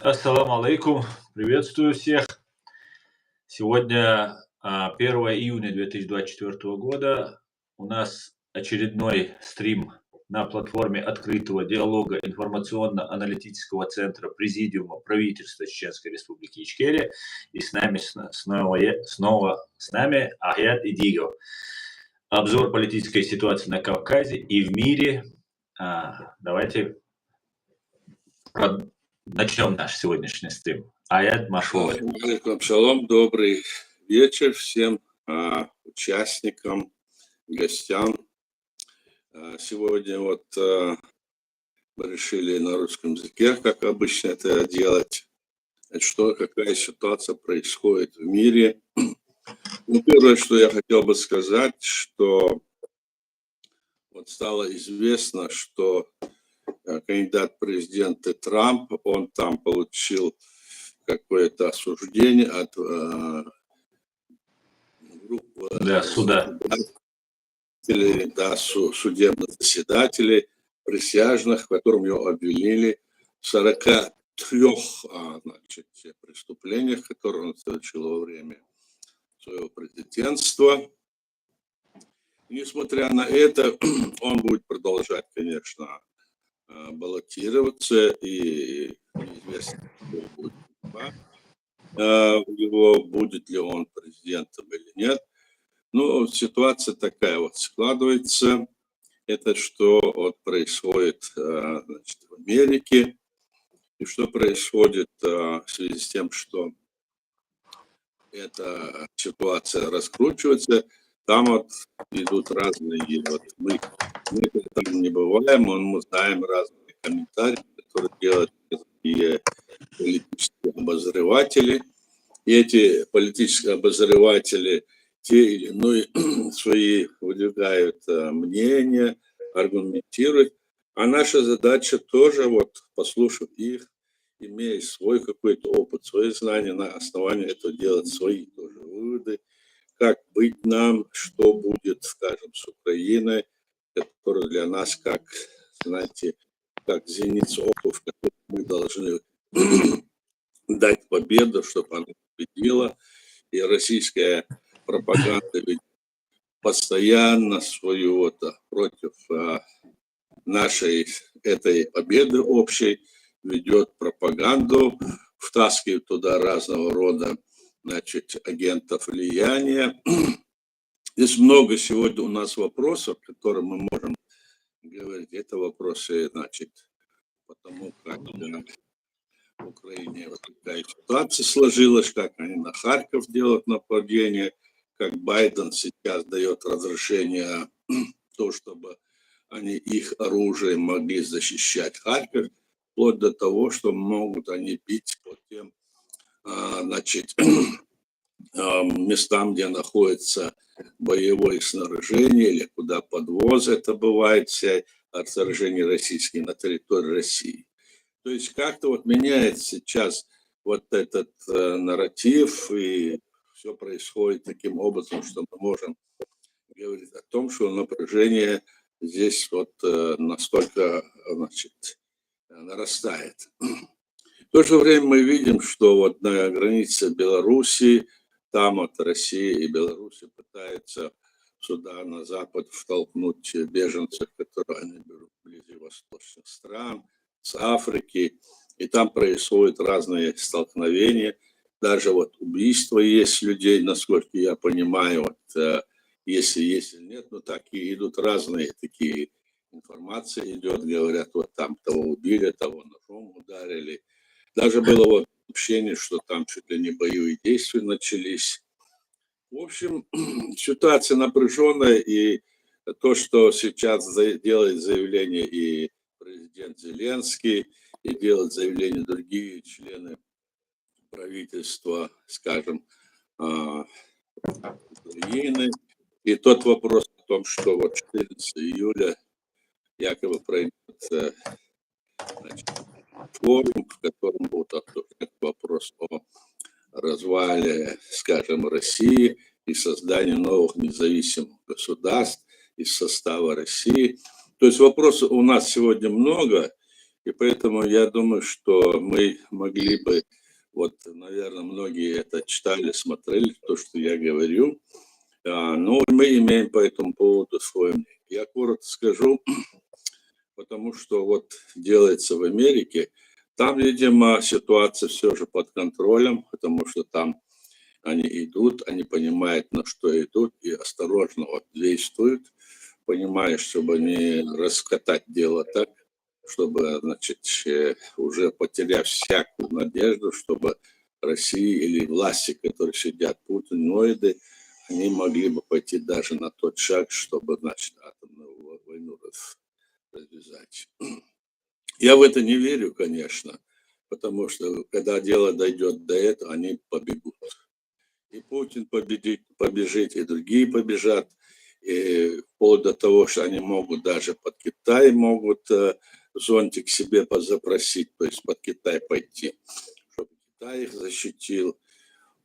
Ассаламу алейкум. Приветствую всех. Сегодня 1 июня 2024 года. У нас очередной стрим на платформе открытого диалога информационно-аналитического центра Президиума правительства Чеченской Республики Ичкерия. И с нами снова с нами Аят Идигов. Обзор политической ситуации на Кавказе и в мире. Давайте начнем наш сегодняшний стрим. Аят Машова. Алейкум шалом, добрый вечер всем участникам, гостям. Сегодня мы решили на русском языке, как обычно это делать, какая ситуация происходит в мире. Первое, что я хотел бы сказать, что стало известно, что кандидат в президенты Трамп, он там получил какое-то осуждение от группы судебных заседателей, присяжных, в котором его обвинили в 43 преступлениях, которые он совершил во время своего президентства. Несмотря на это, он будет продолжать, конечно, баллотироваться, и неизвестно, будет ли он президентом или нет. Но ситуация такая складывается. Это что происходит в Америке, и что происходит в связи с тем, что эта ситуация раскручивается. Там идут разные, мы там не бываем, мы знаем разные комментарии, которые делают такие политические обозреватели. И эти политические обозреватели те или иные свои выдвигают мнения, аргументируют. А наша задача тоже, послушав их, имея свой какой-то опыт, свои знания, на основании этого делать свои тоже выводы, как быть нам, что будет, скажем, с Украиной, которая для нас, как зеница ока, в которой мы должны дать победу, чтобы она победила. И российская пропаганда ведь постоянно свою против нашей этой победы общей ведет пропаганду, втаскивает туда разного рода агентов влияния. Здесь много сегодня у нас вопросов, которые мы можем говорить. Это вопросы, потому как в Украине такая ситуация сложилась, как они на Харьков делают нападение, как Байден сейчас дает разрешение то, чтобы они их оружием могли защищать Харьков, вплоть до того, что могут они бить по тем местам, где находится боевое снаряжение, или куда подвоз это бывает, вся снаряжение российское на территории России. То есть как-то меняется сейчас этот нарратив, и все происходит таким образом, что мы можем говорить о том, что напряжение здесь настолько нарастает. В то же время мы видим, что на границе Белоруссии, там Россия и Беларусь пытаются сюда, на запад, втолкнуть беженцев, которые они берут вблизи восточных стран, с Африки, и там происходят разные столкновения, даже убийства есть людей, насколько я понимаю, если нет, но так и идут разные такие информации, идет, говорят, там того убили, того ножом ударили. Даже было сообщение, что там чуть ли не боевые действия начались. В общем, ситуация напряженная, и то, что сейчас делает заявление и президент Зеленский, и делают заявление другие члены правительства, скажем, Украины. И тот вопрос о том, что 14 июля якобы пройдет форум, в котором будет обсуждать вопрос о развале, скажем, России и создании новых независимых государств из состава России. То есть вопросов у нас сегодня много, И поэтому я думаю, что мы могли бы, вот, наверное, многие это читали, смотрели, то, что я говорю, но мы имеем по этому поводу свое мнение. Я коротко скажу, потому что вот делается в Америке, там, видимо, ситуация все же под контролем, потому что там они идут, они понимают, на что идут, и осторожно вот действуют, понимая, чтобы не раскатать дело так, чтобы, значит, уже потеряв всякую надежду, чтобы Россия или власти, которые сидят, путиноиды, они могли бы пойти даже на тот шаг, чтобы, значит, атомную войну развязать. Я в это не верю, конечно, потому что когда дело дойдет до этого, они побегут. И Путин побежит, и другие побежат, и вплоть до того, что они могут даже под Китай могут зонтик себе запросить, то есть под Китай пойти, чтобы Китай их защитил.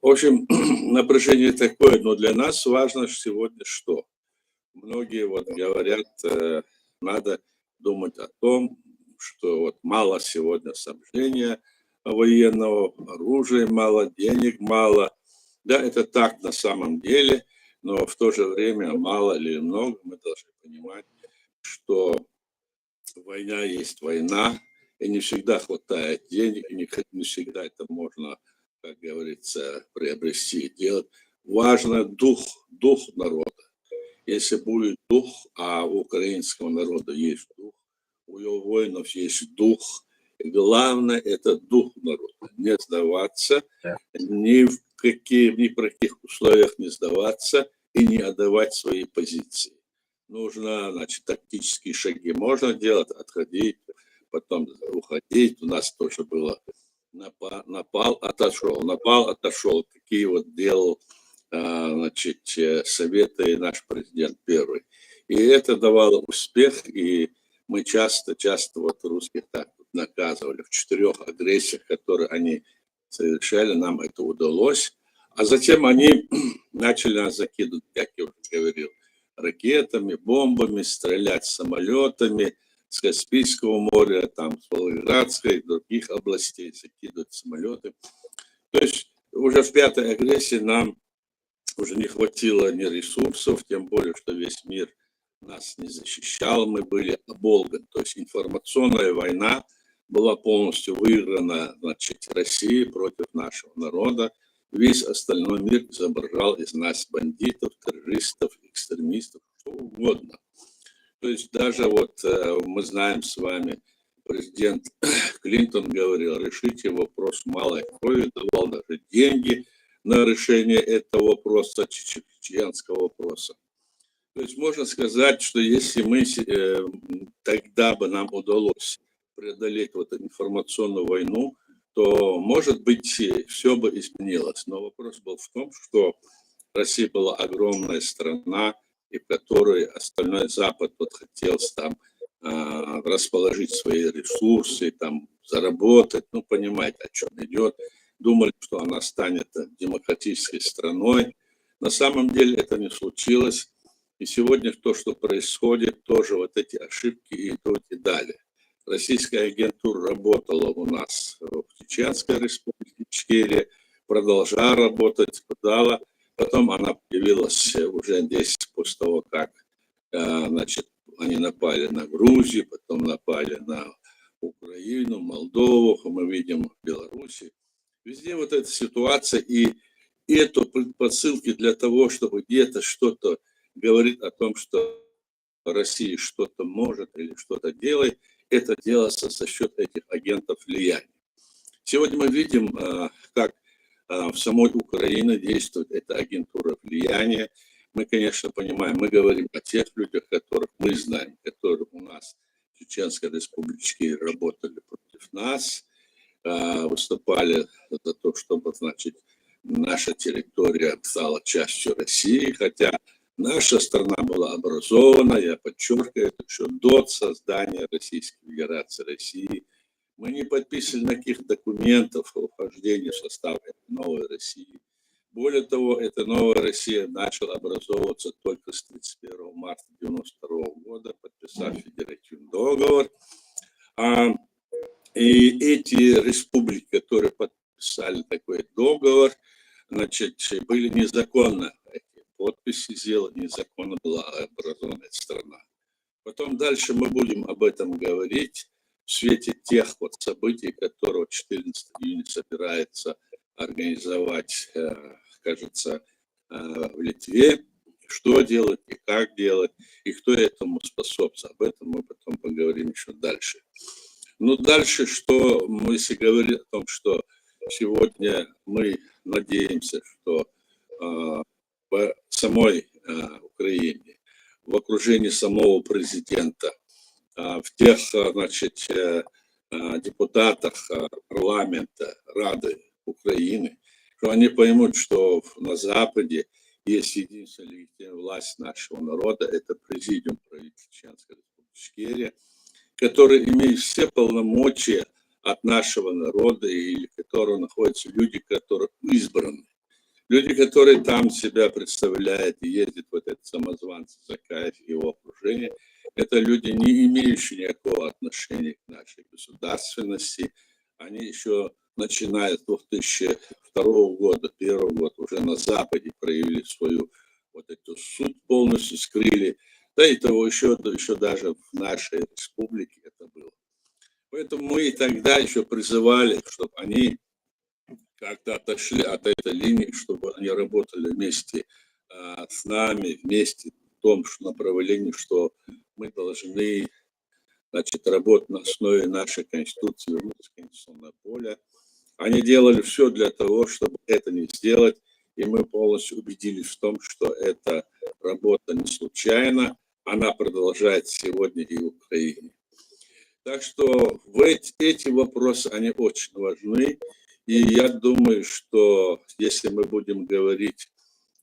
В общем, напряжение такое, но для нас важно сегодня что? Многие вот говорят, надо думать о том, что вот мало сегодня снабжения военного, оружия мало, денег мало. Да, это так на самом деле, но в то же время мало или много мы должны понимать, что война есть война, и не всегда хватает денег, и не всегда это можно, как говорится, приобрести и делать. Важно дух народа. Если будет дух, а у украинского народа есть дух, у его воинов есть дух, и главное это дух народа. Не сдаваться, ни при каких условиях не сдаваться и не отдавать свои позиции. Нужно, значит, тактические шаги можно делать, отходить, потом уходить. У нас тоже было напал, отошел. Такие вот делал, значит, советы наш президент первый. И это давало успех, и мы часто вот русских так наказывали в 4 агрессиях, которые они совершали, нам это удалось. А затем они начали нас закидывать, как я уже говорил, ракетами, бомбами, стрелять самолетами с Каспийского моря, там, с Волгоградской, других областей закидывать самолеты. То есть уже в 5-й агрессии нам уже не хватило ни ресурсов, тем более, что весь мир нас не защищал, мы были оболганы. То есть информационная война была полностью выиграна, значит, Россией против нашего народа. Весь остальной мир изображал из нас бандитов, террористов, экстремистов, что угодно. То есть даже вот мы знаем с вами, президент Клинтон говорил, решите вопрос малой крови, давал даже деньги на решение этого вопроса, чеченского вопроса. То есть можно сказать, что если мы тогда бы нам удалось преодолеть вот информационную войну, то, может быть, все бы изменилось. Но вопрос был в том, что Россия была огромная страна, и в которой остальной Запад вот хотел там расположить свои ресурсы, там заработать, ну, понимаете, о чем идет. Думали, что она станет демократической страной. На самом деле это не случилось. И сегодня то, что происходит, тоже вот эти ошибки идут и далее. Российская агентура работала у нас в Чеченской республике, Ичкерия, продолжала работать, подала. Потом она появилась уже здесь после того, как, значит, они напали на Грузию, потом напали на Украину, Молдову, мы видим в Беларуси. Везде вот эта ситуация, и это предпосылки для того, чтобы где-то что-то говорит о том, что Россия что-то может или что-то делает, это делается за счет этих агентов влияния. Сегодня мы видим, как в самой Украине действует эта агентура влияния. Мы, конечно, понимаем, мы говорим о тех людях, которых мы знаем, которые у нас в Чеченской республике работали против нас, выступали за то, чтобы, значит, наша территория стала частью России, хотя наша страна была образована, я подчеркиваю, это еще до создания Российской Федерации России. Мы не подписывали никаких документов о вхождении в состав новой России. Более того, эта новая Россия начала образовываться только с 31 марта 1992 года, подписав федеративный договор. И эти республики, которые подписали такой договор, значит, были незаконно. Эти подписи сделаны незаконно, была образована эта страна. Потом дальше мы будем об этом говорить в свете тех вот событий, которые 14 июня собирается организовать, кажется, в Литве. Что делать и как делать, и кто этому способствует. Об этом мы потом поговорим еще дальше. Ну, дальше, что мы, если говорим о том, что сегодня мы надеемся, что в самой Украине, в окружении самого президента, в тех, значит, депутатах парламента, Рады Украины, что они поймут, что на Западе есть единственная легитимная власть нашего народа, это президиум правительства Чеченской Республики Ичкерия, который имеет все полномочия от нашего народа, или которого находятся люди, которые избраны. Люди, которые там себя представляют и ездят, вот этот самозванцы Закаев и его окружение, это люди, не имеющие никакого отношения к нашей государственности. Они еще, начиная с 2002 года, первого года, уже на Западе проявили свою вот эту суть, полностью скрыли. Да и того еще даже в нашей республике это было. Поэтому мы и тогда еще призывали, чтобы они как-то отошли от этой линии, чтобы они работали вместе с нами, вместе в том направлении, что мы должны, значит, работать на основе нашей Конституции, вернуться в конституционное поле. Они делали все для того, чтобы это не сделать, и мы полностью убедились в том, что эта работа не случайна, она продолжается сегодня и в Украине. Так что эти вопросы, они очень важны. И я думаю, что если мы будем говорить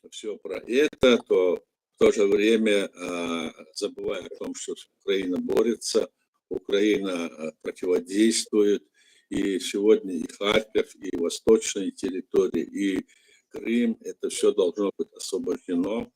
все про это, то в то же время забывая о том, что Украина борется, Украина противодействует, и сегодня и Харьков, и восточные территории, и Крым, это все должно быть освобождено.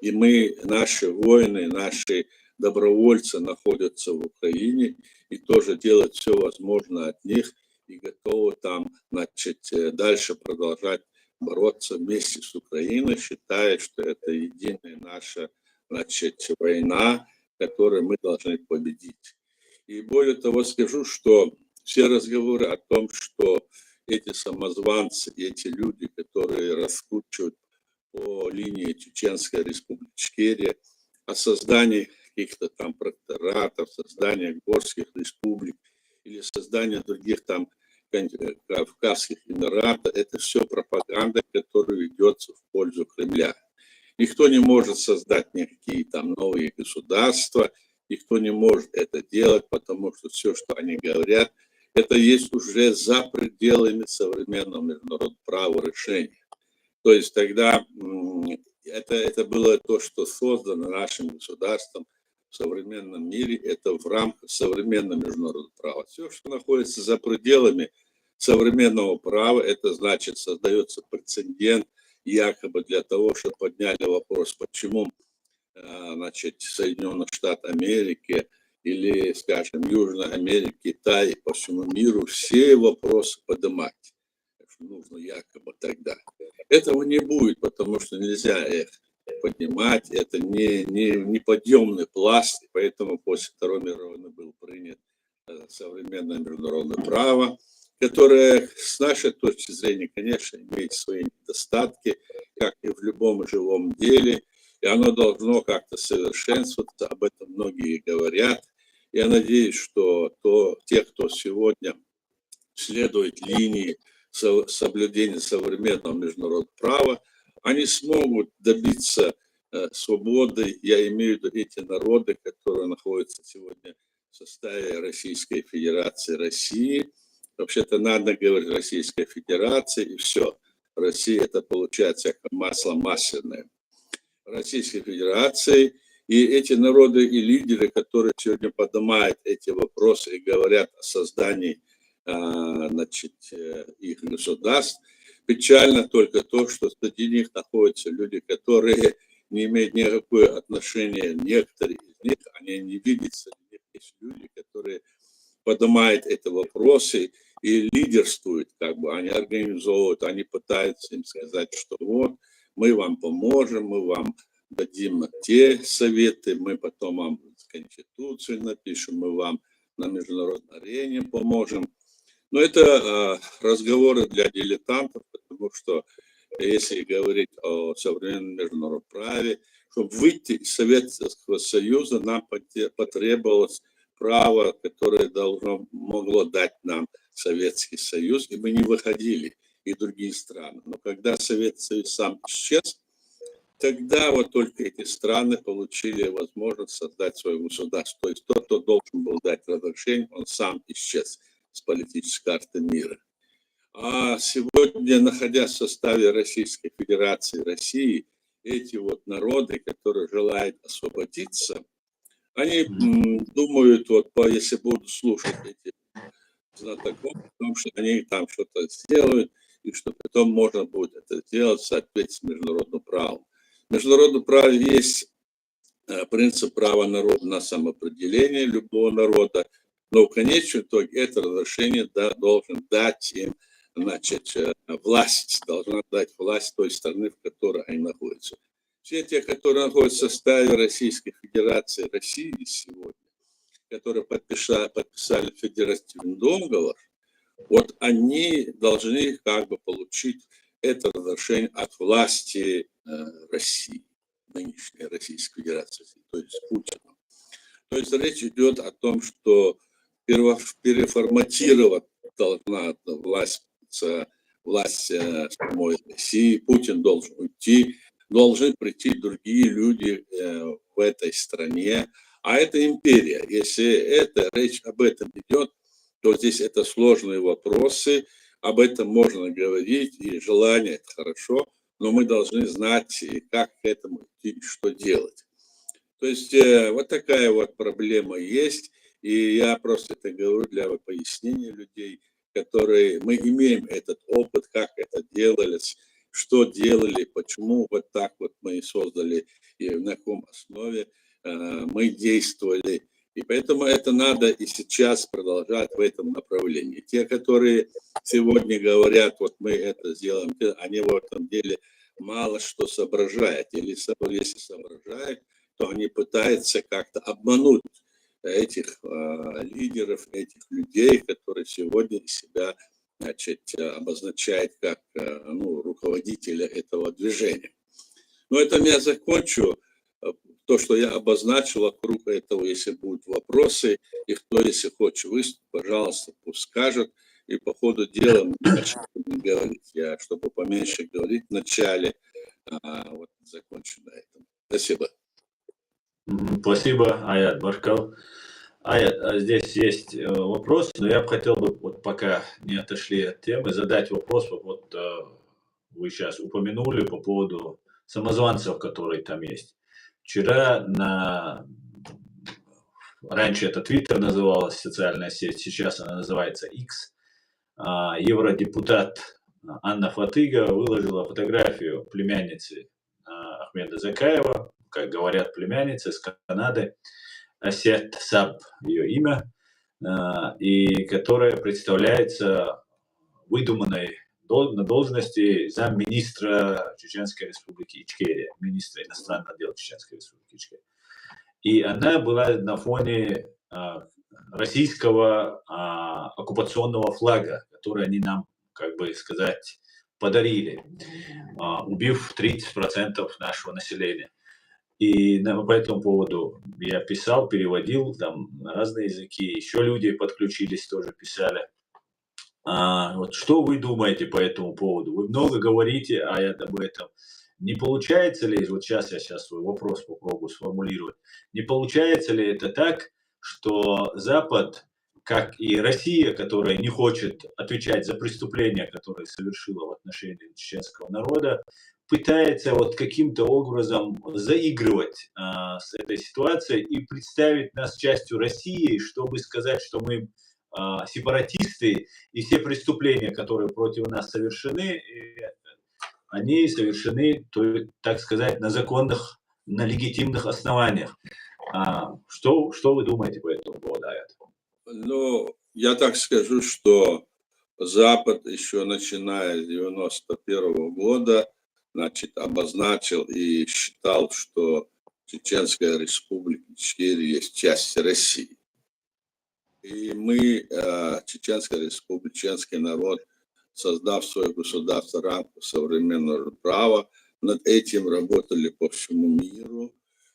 И мы, наши воины, наши добровольцы находятся в Украине и тоже делают все возможное от них, и готовы там, значит, дальше продолжать бороться вместе с Украиной, считая, что это единая наша, значит, война, которую мы должны победить. И более того скажу, что все разговоры о том, что эти самозванцы, эти люди, которые раскручивают по линии Чеченской Республики Ичкерия, о создании каких-то там протекторатов, создании горских республик или создании других там Кавказских Эмиратов, это все пропаганда, которая ведется в пользу Кремля. Никто не может создать никакие там новые государства, никто не может это делать, потому что все, что они говорят, это есть уже за пределами современного международного права решения. То есть тогда это было то, что создано нашим государством в современном мире, это в рамках современного международного права. Все, что находится за пределами современного права, это значит, создается прецедент якобы для того, чтобы подняли вопрос, почему, значит, Соединенных Штатов Америки или, скажем, Южной Америки, Китай, по всему миру все вопросы поднимать. Нужно якобы тогда. Этого не будет, потому что нельзя их поднимать, это не подъемный пласт, поэтому после Второй мировой войны был принят современное международное право, которое с нашей точки зрения, конечно, имеет свои недостатки, как и в любом живом деле, и оно должно как-то совершенствоваться, об этом многие говорят. Я надеюсь, что те, кто сегодня следует линии соблюдения современного международного права, они смогут добиться свободы. Я имею в виду эти народы, которые находятся сегодня в составе Российской Федерации России. Вообще-то надо говорить Российская Федерация, и все. Россия это получается как масло масляное. Российской Федерации. И эти народы и лидеры, которые сегодня поднимают эти вопросы и говорят о создании, значит, их государств, печально только то, что среди них находятся люди, которые не имеют никакого отношения, некоторые из них, они не видят, среди них есть люди, которые поднимает эти вопросы и лидерствует, как бы они организовывают, они пытаются им сказать, что вот мы вам поможем, мы вам дадим те советы, мы потом вам конституцию напишем, мы вам на международной арене поможем. Но это разговоры для дилетантов, потому что если говорить о современном международном праве, чтобы выйти из Советского Союза, нам потребовалось право, которое могло дать нам Советский Союз, и мы не выходили, и другие страны. Но когда Советский Союз сам исчез, тогда вот только эти страны получили возможность создать свое государство. То есть тот, кто должен был дать разрешение, он сам исчез с политической карты мира. А сегодня, находясь в составе Российской Федерации, России, эти вот народы, которые желают освободиться, они думают, вот, если будут слушать этих знатоков, потому что они там что-то сделают, и что потом можно будет это сделать в соответствии с международным правом. В международном праве есть принцип права народа на самоопределение любого народа, но в конечном итоге это разрешение должен дать им, значит, власть, должна дать власть той страны, в которой они находятся. Все те, которые находятся в составе Российской Федерации России сегодня, которые подписали федеративный договор, вот они должны как бы получить это разрешение от власти России, нынешней Российской Федерации, то есть Путина. То есть речь идет о том, что переформатировать должна власть самой России, Путин должен уйти, должны прийти другие люди в этой стране, а это империя. Если речь об этом идет, то здесь это сложные вопросы, об этом можно говорить, и желание это хорошо, но мы должны знать, как к этому идти и что делать. То есть вот такая вот проблема есть, и я просто это говорю для пояснения людей, которые мы имеем этот опыт, как это делалось, что делали, почему вот так вот мы создали и на каком основе мы действовали. И поэтому это надо и сейчас продолжать в этом направлении. Те, которые сегодня говорят, вот мы это сделаем, они в этом деле мало что соображают. Или если соображают, то они пытаются как-то обмануть этих лидеров, этих людей, которые сегодня себя, значит, обозначают как руководителя этого движения. Но это я закончу. То, что я обозначил вокруг этого, если будут вопросы, и кто, если хочет выступить, пожалуйста, пусть скажет. И по ходу дела мы дальше будем говорить. Я, чтобы поменьше говорить в начале, вот закончу на этом. Спасибо. Спасибо, Аят Баркал. Аят, здесь есть вопрос, но я бы хотел, вот пока не отошли от темы, задать вопрос. Вот вы сейчас упомянули по поводу самозванцев, которые там есть. Вчера раньше это Twitter называлась, социальная сеть, сейчас она называется X. Евродепутат Анна Фатыга выложила фотографию племянницы Ахмеда Закаева, как говорят, племянница из Канады, Асет Саб ее имя, и которая представляется выдуманной на должности замминистра Чеченской Республики Ичкерия, министра иностранных дел Чеченской Республики Ичкерия. И она была на фоне российского оккупационного флага, который они нам, как бы сказать, подарили, убив 30% нашего населения. И по этому поводу я писал, переводил там на разные языки, еще люди подключились, тоже писали. Вот что вы думаете по этому поводу? Вы много говорите об этом. Не получается ли, вот сейчас я свой вопрос попробую сформулировать, не получается ли это так, что Запад, как и Россия, которая не хочет отвечать за преступления, которые совершила в отношении чеченского народа, пытается вот каким-то образом заигрывать с этой ситуацией и представить нас частью России, чтобы сказать, что мы сепаратисты, и все преступления, которые против нас совершены, они совершены, так сказать, на законных, на легитимных основаниях. Что вы думаете по этому поводу? Ну, я так скажу, что Запад еще начиная с 91 года, значит, обозначил и считал, что Чеченская республика теперь есть часть России. И мы, Чеченская республика, чеченский народ, создав свое государство в рамках современного права, над этим работали по всему миру,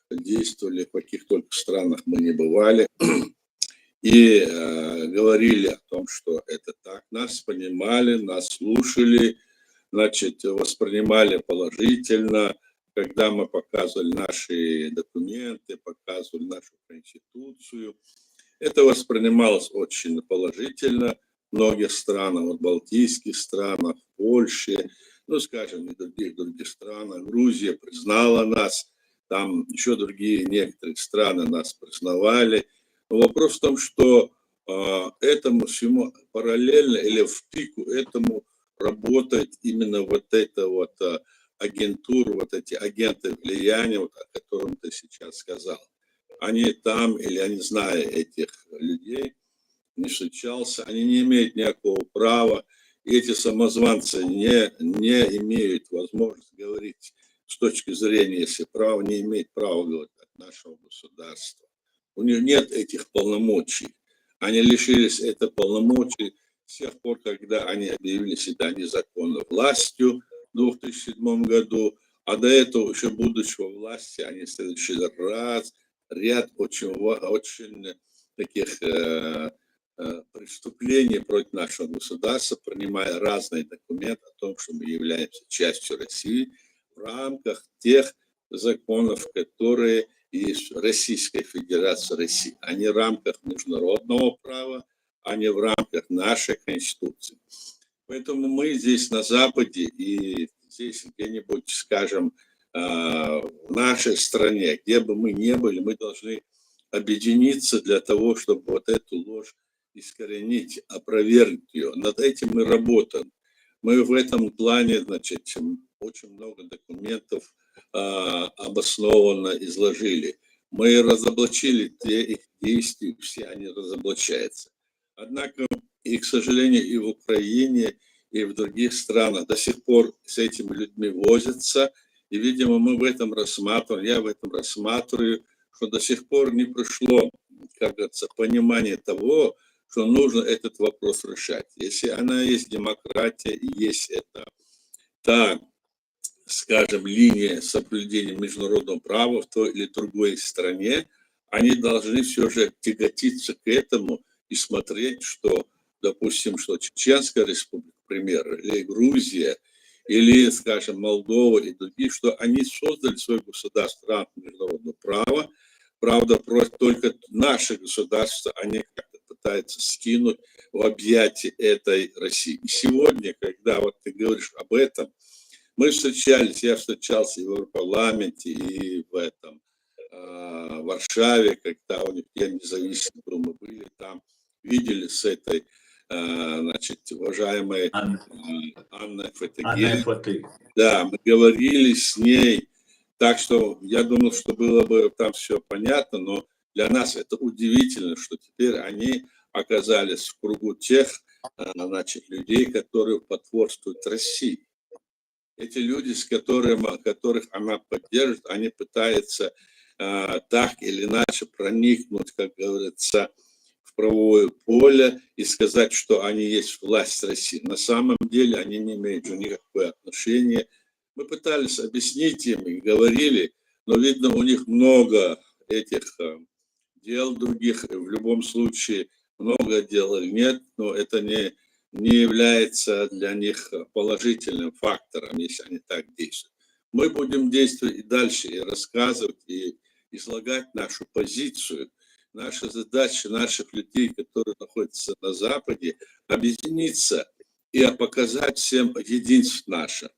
действовали в каких только странах мы не бывали, и говорили о том, что это так. Нас понимали, нас слушали, значит, воспринимали положительно, когда мы показывали наши документы, показывали нашу конституцию. Это воспринималось очень положительно в многих странах, вот балтийских странах, в Польше, ну, скажем, и других странах. Грузия признала нас, там еще другие некоторые страны нас признавали. Но вопрос в том, что этому всему параллельно или в пику этому работает именно вот эта вот агентура, вот эти агенты влияния, вот, о котором ты сейчас сказал. Они там, или я не знаю этих людей, не встречался, они не имеют никакого права, и эти самозванцы не имеют возможности говорить с точки зрения, если право не имеет права говорить от нашего государства. У них нет этих полномочий. Они лишились этих полномочий с тех пор, когда они объявили себя незаконной властью в 2007 году, а до этого, еще будучи во власти, они в следующий раз ряд очень таких преступлений против нашего государства, принимая разные документы о том, что мы являемся частью России в рамках тех законов, которые есть в Российской Федерации России, а не в рамках международного права, а не в рамках нашей Конституции. Поэтому мы здесь на Западе и здесь где-нибудь, скажем, в нашей стране, где бы мы ни были, мы должны объединиться для того, чтобы вот эту ложь искоренить, опровергнуть ее. Над этим мы работаем. Мы в этом плане, значит, очень много документов обоснованно изложили. Мы разоблачили те их действия, все они разоблачаются. Однако, и, к сожалению, и в Украине, и в других странах до сих пор с этими людьми возятся. И, видимо, мы в этом рассматриваем, я в этом рассматриваю, что до сих пор не пришло, как говорится, понимание того, что нужно этот вопрос решать. Если она есть демократия и есть это та, скажем, линия соблюдения международного права в той или другой стране, они должны все же тяготиться к этому и смотреть, что, допустим, что Чеченская республика, к примеру, или Грузия, или, скажем, Молдова и другие, что они создали свое государство в рамках международного права. Правда, только наше государство, они как-то пытаются скинуть в объятия этой России. И сегодня, когда вот ты говоришь об этом, мы встречались, я встречался и в Европарламенте, и в этом, в Варшаве, когда у них День независимости был, мы были там, видели с этой, значит, уважаемой Анной Фатыгель. Да, мы говорили с ней, так что я думал, что было бы там все понятно, но для нас это удивительно, что теперь они оказались в кругу тех, значит, людей, которые потворствуют России. Эти люди, которых она поддерживает, они пытаются так или иначе проникнуть, как говорится, в правовое поле и сказать, что они есть власть России. На самом деле они не имеют же никакого отношения. Мы пытались объяснить им и говорили, но, видно, у них много этих дел других. В любом случае, много дел или нет, но это не является для них положительным фактором, если они так действуют. Мы будем действовать и дальше, и рассказывать, и излагать нашу позицию. Наша задача наших людей, которые находятся на Западе, объединиться и показать всем единство наше.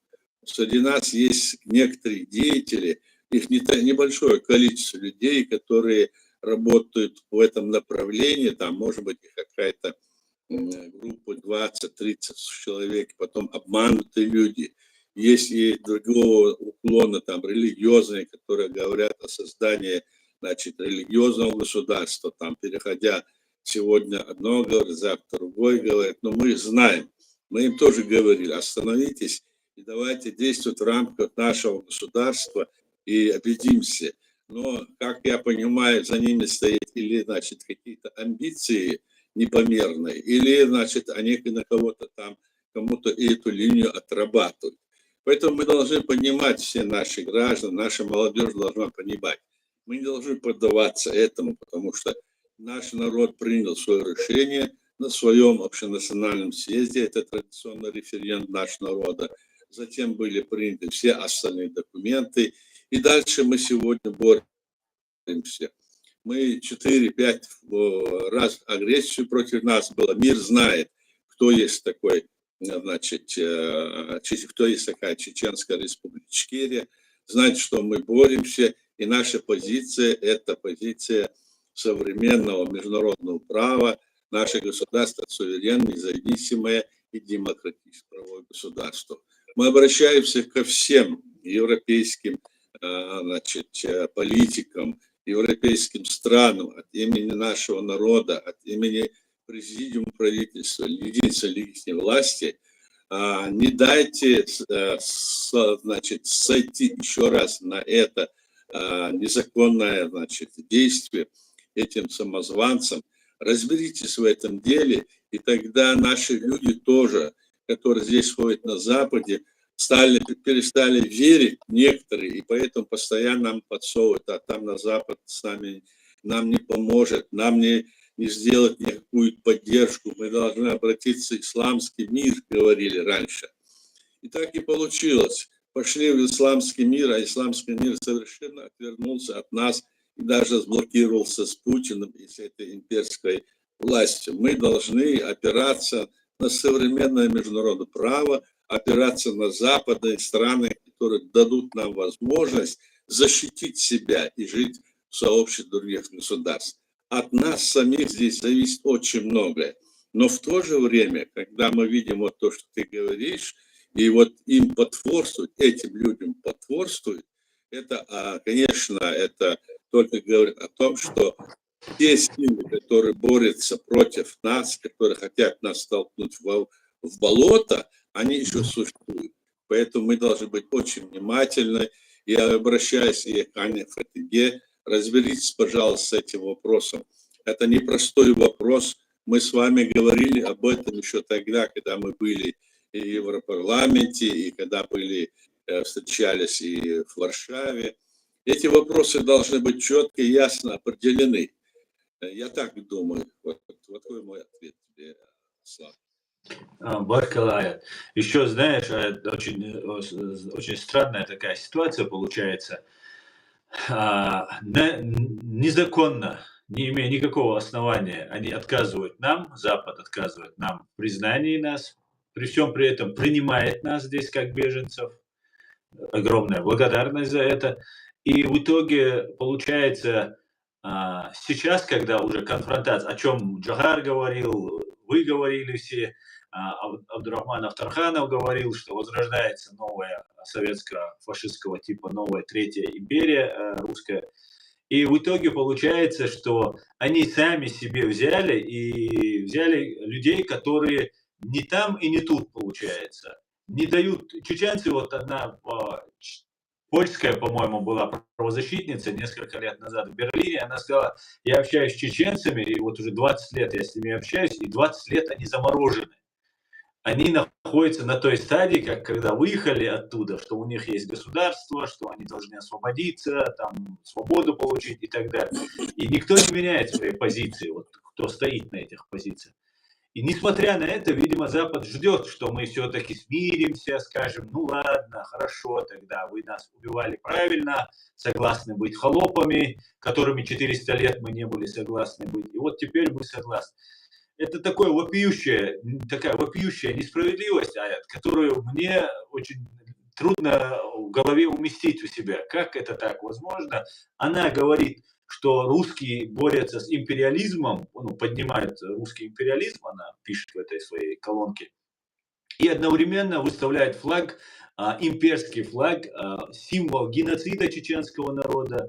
Среди нас есть некоторые деятели, их небольшое количество людей, которые работают в этом направлении, там может быть какая-то группа 20-30 человек, потом обманутые люди. Есть и другого уклона, там, религиозные, которые говорят о создании, значит, религиозного государства, там, переходя сегодня одно говорит, завтра другое говорит, но мы знаем, мы им тоже говорили, остановитесь и давайте действовать в рамках нашего государства и объединимся. Но, как я понимаю, за ними стоят или, значит, какие-то амбиции непомерные, или, значит, они на кого-то там, кому-то эту линию отрабатывают. Поэтому мы должны понимать, все наши граждане, наша молодежь должна понимать, мы не должны поддаваться этому, потому что наш народ принял свое решение на своем общенациональном съезде, это традиционный референдум нашего народа, затем были приняты все остальные документы, и дальше мы сегодня боремся. Мы 4-5 раз агрессию против нас было, мир знает, кто есть такой, значит, кто есть такая Чеченская республика Ичкерия, знает, что мы боремся, и наша позиция – это позиция современного международного права. Наше государство суверенное, независимое и демократическое правовое государство. Мы обращаемся ко всем европейским, значит, политикам, европейским странам от имени нашего народа, от имени президиума правительства, единицы легитимной власти, не дайте, значит, сойти еще раз на это незаконное, значит, действие этим самозванцам. Разберитесь в этом деле, и тогда наши люди тоже, которые здесь ходят на Западе, перестали верить некоторые, и поэтому постоянно нам подсовывают, а там на Запад с нами нам не поможет, нам не сделать никакую поддержку, мы должны обратиться в исламский мир, говорили раньше. И так и получилось. Пошли в исламский мир, а исламский мир совершенно отвернулся от нас и даже сблокировался с Путиным и с этой имперской властью. Мы должны опираться на современное международное право, опираться на западные страны, которые дадут нам возможность защитить себя и жить в сообществе других государств. От нас самих здесь зависит очень многое. Но в то же время, когда мы видим вот то, что ты говоришь, и вот им потворствует, этим людям потворствует, это, конечно, это только говорит о том, что те силы, которые борются против нас, которые хотят нас столкнуть в болото, они еще существуют. Поэтому мы должны быть очень внимательны. Я обращаюсь и к Ане Фатиге, разберитесь, пожалуйста, с этим вопросом. Это непростой вопрос. Мы с вами говорили об этом еще тогда, когда мы были и в Европарламенте, и когда были, встречались и в Варшаве. Эти вопросы должны быть четко и ясно определены. Я так думаю. Вот такой мой ответ тебе, Слава. Баркалая. Еще, знаешь, очень странная такая ситуация получается. Незаконно, не имея никакого основания, они отказывают нам, Запад отказывает нам в признании нас, при всем при этом принимает нас здесь как беженцев. Огромная благодарность за это. И в итоге получается, сейчас, когда уже конфронтация, о чем Джагар говорил, вы говорили все, Абдурахман Тарханов говорил, что возрождается новая советско-фашистского типа новая Третья империя русская. И в итоге получается, что они сами себе взяли людей, которые не там и не тут, получается. Не дают чеченцы, вот одна польская, по-моему, была правозащитница несколько лет назад в Берлине, она сказала, я общаюсь с чеченцами, и вот уже 20 лет я с ними общаюсь, и 20 лет они заморожены. Они находятся на той стадии, как когда выехали оттуда, что у них есть государство, что они должны освободиться, там, свободу получить и так далее. И никто не меняет своей позиции, вот, кто стоит на этих позициях. И несмотря на это, видимо, Запад ждет, что мы все-таки смиримся, скажем, ну ладно, хорошо, тогда вы нас убивали правильно, согласны быть холопами, которыми 400 лет мы не были согласны быть. И вот теперь мы согласны. Это такая вопиющая несправедливость, которую мне очень трудно в голове уместить у себя. Как это так возможно? Она говорит, что русские борются с империализмом, поднимает русский империализм, она пишет в этой своей колонке, и одновременно выставляет флаг, имперский флаг, символ геноцида чеченского народа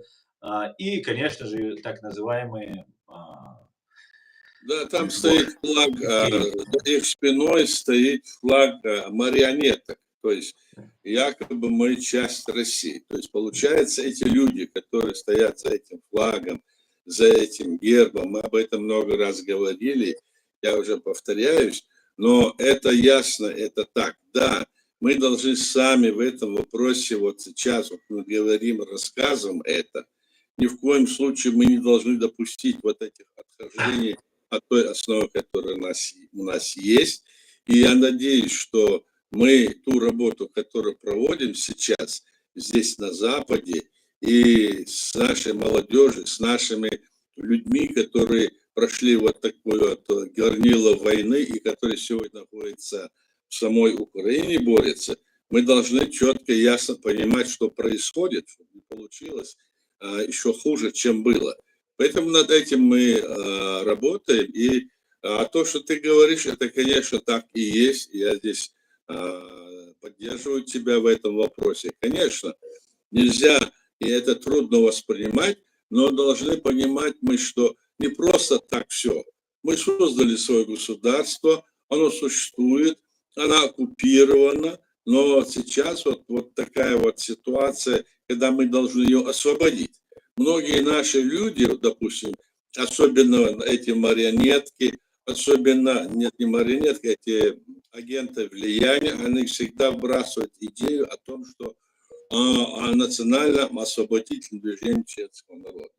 и, конечно же, так называемые Да, там стоит флаг, за их спиной стоит флаг марионеток. То есть якобы мы часть России. То есть получается, эти люди, которые стоят за этим флагом, за этим гербом, мы об этом много раз говорили, я уже повторяюсь, но это ясно, это так. Да, мы должны сами в этом вопросе, вот сейчас вот мы говорим, рассказываем это, ни в коем случае мы не должны допустить вот этих отхождений от той основы, которая у нас есть. И я надеюсь, что мы ту работу, которую проводим сейчас здесь на Западе, и с нашей молодежью, с нашими людьми, которые прошли вот такое вот горнило войны и которые сегодня находятся в самой Украине, борются, мы должны четко и ясно понимать, что происходит, чтобы не получилось еще хуже, чем было. Поэтому над этим мы работаем. И то, что ты говоришь, это, конечно, так и есть. Я здесь поддерживаю тебя в этом вопросе. Конечно, нельзя, и это трудно воспринимать, но должны понимать мы, что не просто так все. Мы создали свое государство, оно существует, оно оккупировано, но сейчас вот такая вот ситуация, когда мы должны ее освободить. Многие наши люди, допустим, особенно эти марионетки, особенно, нет, не марионетки, эти агенты влияния, они всегда вбрасывают идею о том, что о национальном освободительном движении чеченского народа.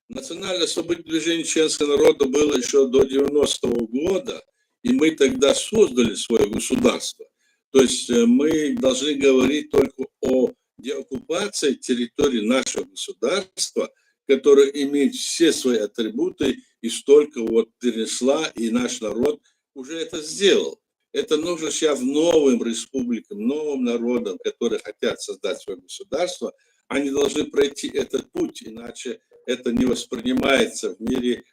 Национальное освободительное движение чеченского народа было еще до 90-го года, и мы тогда создали свое государство. То есть мы должны говорить только о деоккупации территории нашего государства, которая имеет все свои атрибуты и столько вот перенесла, и наш народ уже это сделал. Это нужно сейчас новым республикам, новым народам, которые хотят создать свое государство, они должны пройти этот путь, иначе это не воспринимается в мире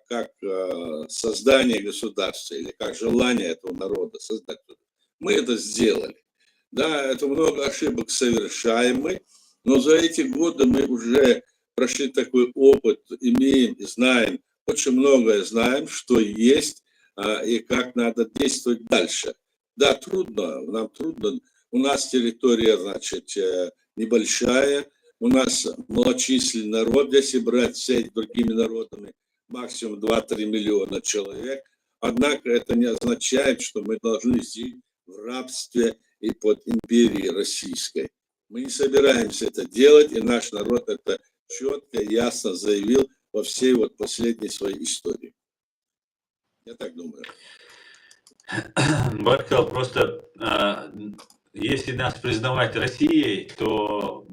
как создание государства или как желание этого народа создать. Мы это сделали. Да, это много ошибок совершаемых, но за эти годы мы уже прошли такой опыт, имеем и знаем, очень многое знаем, что есть и как надо действовать дальше. Да, трудно, нам трудно. У нас территория, значит, небольшая, у нас малочисленный народ, если брать все другими народами, максимум 2-3 миллиона человек. Однако это не означает, что мы должны жить в рабстве и под империей российской. Мы не собираемся это делать, и наш народ это четко и ясно заявил во всей вот последней своей истории. Я так думаю. Баркал, просто если нас признавать Россией, то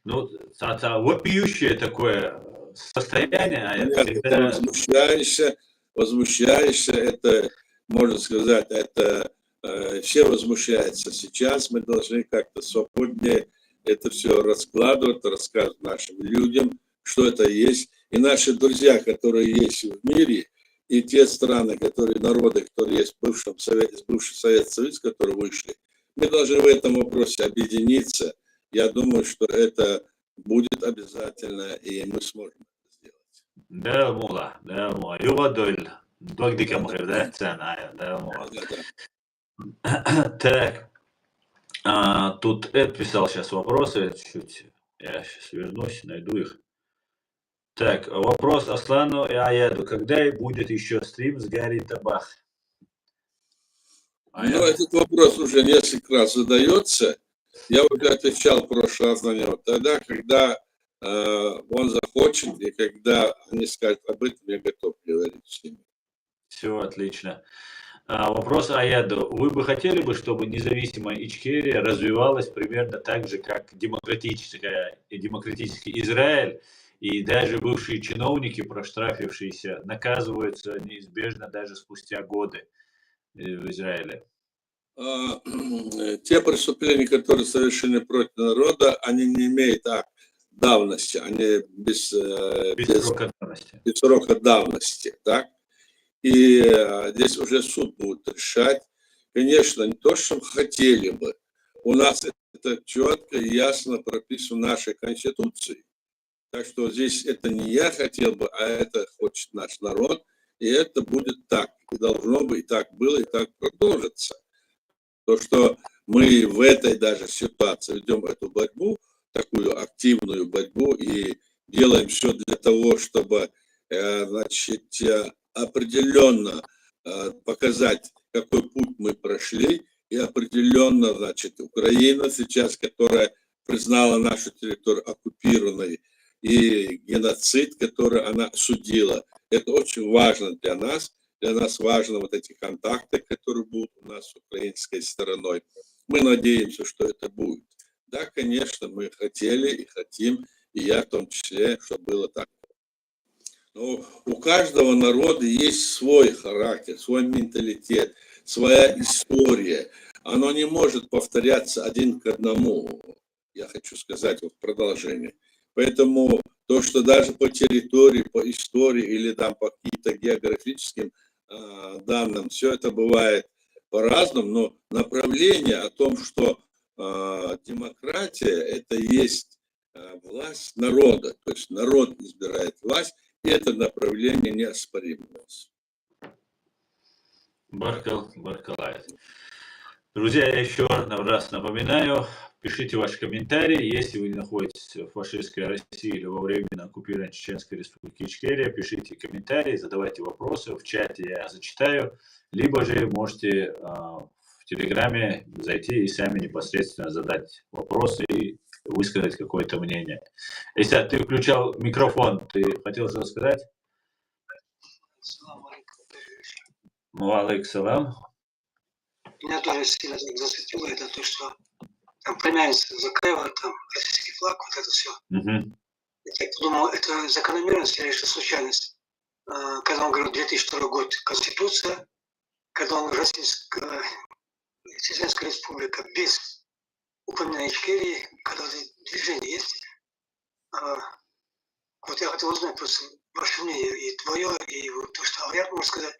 ну, это вопиющее такое состояние. Нет, это возмущаешься, это, можно сказать, это все возмущаются. Сейчас мы должны как-то свободнее это все раскладывать, рассказывать нашим людям, что это есть. И наши друзья, которые есть в мире, и те страны, которые, народы, которые есть в бывшем Советском Союзе, которые вышли, мы должны в этом вопросе объединиться. Я думаю, что это будет обязательно, и мы сможем это сделать. Да, мула, да, мула. Ювадоль. Догдика мгрда, цена, да, мула. Так, тут Эд писал сейчас вопросы, чуть я сейчас вернусь, найду их. Так, вопрос Аслану и Аяду. Когда будет еще стрим с Гарри Табах? Ну, этот вопрос уже несколько раз задается. Я уже отвечал в прошлый раз на него. Тогда, когда он захочет, и когда они скажут об этом, я готов говорить с ними. Все, отлично. Вопрос Аяду. Вы бы хотели бы, чтобы независимая Ичкерия развивалась примерно так же, как демократический Израиль, и даже бывшие чиновники, проштрафившиеся, наказываются неизбежно даже спустя годы в Израиле? Те преступления, которые совершены против народа, они не имеют давности, они без срока давности, так? И здесь уже суд будет решать. Конечно, не то, что хотели бы. У нас это четко и ясно прописано в нашей Конституции. Так что здесь это не я хотел бы, а это хочет наш народ. и это будет так, и должно быть, и так было, и так продолжится. То, что мы в этой даже ситуации ведем эту борьбу, такую активную борьбу, и делаем все для того, чтобы, значит, определенно показать, какой путь мы прошли, и определенно, значит, Украина сейчас, которая признала нашу территорию оккупированной, и геноцид, который она осудила. Это очень важно для нас. Для нас важны вот эти контакты, которые будут у нас с украинской стороной. Мы надеемся, что это будет. Да, конечно, мы хотели и хотим, и я в том числе, чтобы было так. Но у каждого народа есть свой характер, свой менталитет, своя история. Оно не может повторяться один к одному, я хочу сказать вот в продолжение. Поэтому то, что даже по территории, по истории или там по каким-то географическим данным, все это бывает по-разному, но направление о том, что демократия это есть власть народа, то есть народ избирает власть, и это направление неоспоримо. Баркал Баркалаев. Друзья, я еще раз напоминаю, пишите ваши комментарии, если вы находитесь в фашистской России или во временно оккупированной Чеченской Республике Ичкерия, пишите комментарии, задавайте вопросы, в чате я зачитаю, либо же можете в Телеграме зайти и сами непосредственно задать вопросы и высказать какое-то мнение. Иса, ты включал микрофон, ты хотел что сказать? Алейкум салам. Меня тоже сильно зацепило это то, что там племянница Закаева, там российский флаг, вот это все. Я подумал, это закономерность или это случайность. Когда он говорил 2002 год Конституция, когда он Российская Чеченская Республика без упоминания Ичкерии, когда движение есть. Вот я хотел узнать просто ваше мнение, и твое, и вот то, что Алаяр может сказать.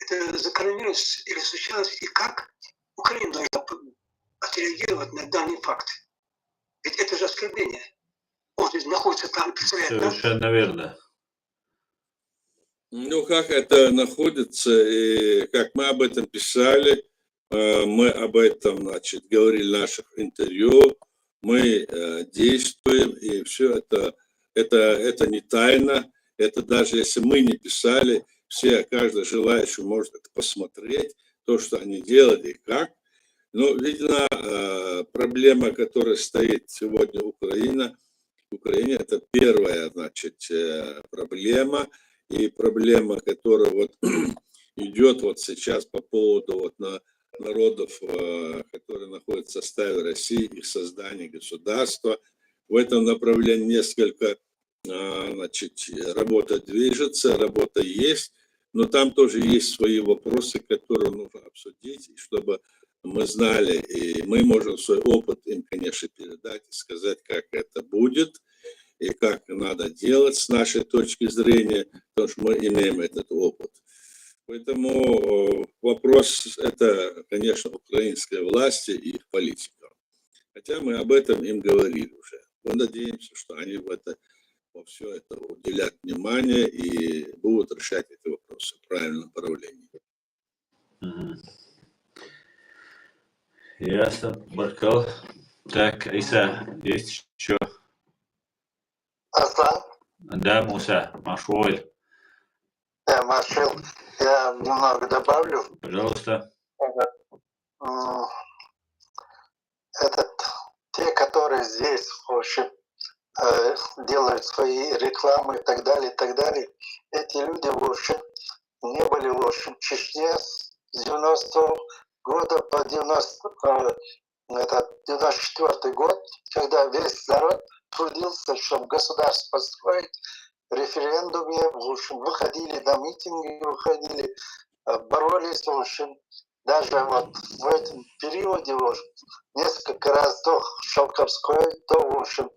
Это закономерность или случайность, и как Украина должна отреагировать на данный факт? Ведь это же оскорбление. Он здесь находится там, представляет. Совершенно верно. Ну, как это находится, и как мы об этом писали, мы об этом, значит, говорили в наших интервью, мы действуем, и все это не тайна, это даже если мы не писали, каждый желающий может это посмотреть, то, что они делают и как. Но, видно, проблема, которая стоит сегодня в Украине, это первая, значит, проблема, и проблема, которая вот идет вот сейчас по поводу вот народов, которые находятся в составе России, их создания государства. В этом направлении несколько, значит, работа движется, работа есть, но там тоже есть свои вопросы, которые нужно обсудить, чтобы мы знали, и мы можем свой опыт им, конечно, передать и сказать, как это будет, и как надо делать с нашей точки зрения, потому что мы имеем этот опыт. Поэтому вопрос это, конечно, украинской власти и их политиков. Хотя мы об этом им говорили уже. Мы надеемся, что они во все это уделят внимание и будут решать эти вопросы в правильном направлении. Ясно, Баркал. Так, Иса, есть еще? Аслан? Да, Муса, Машуэль. Да, Машил. Я немного добавлю. Пожалуйста. Те, которые здесь, в общем, делают свои рекламы и так далее, эти люди, в общем, не были, в общем, в Чечне с 90-го года по 94-й год, когда весь народ трудился, чтобы государство построить, референдуме, в общем, выходили на митинги, боролись, в общем, даже вот в этом периоде, в общем, несколько раз то Шелковской, то, в общем,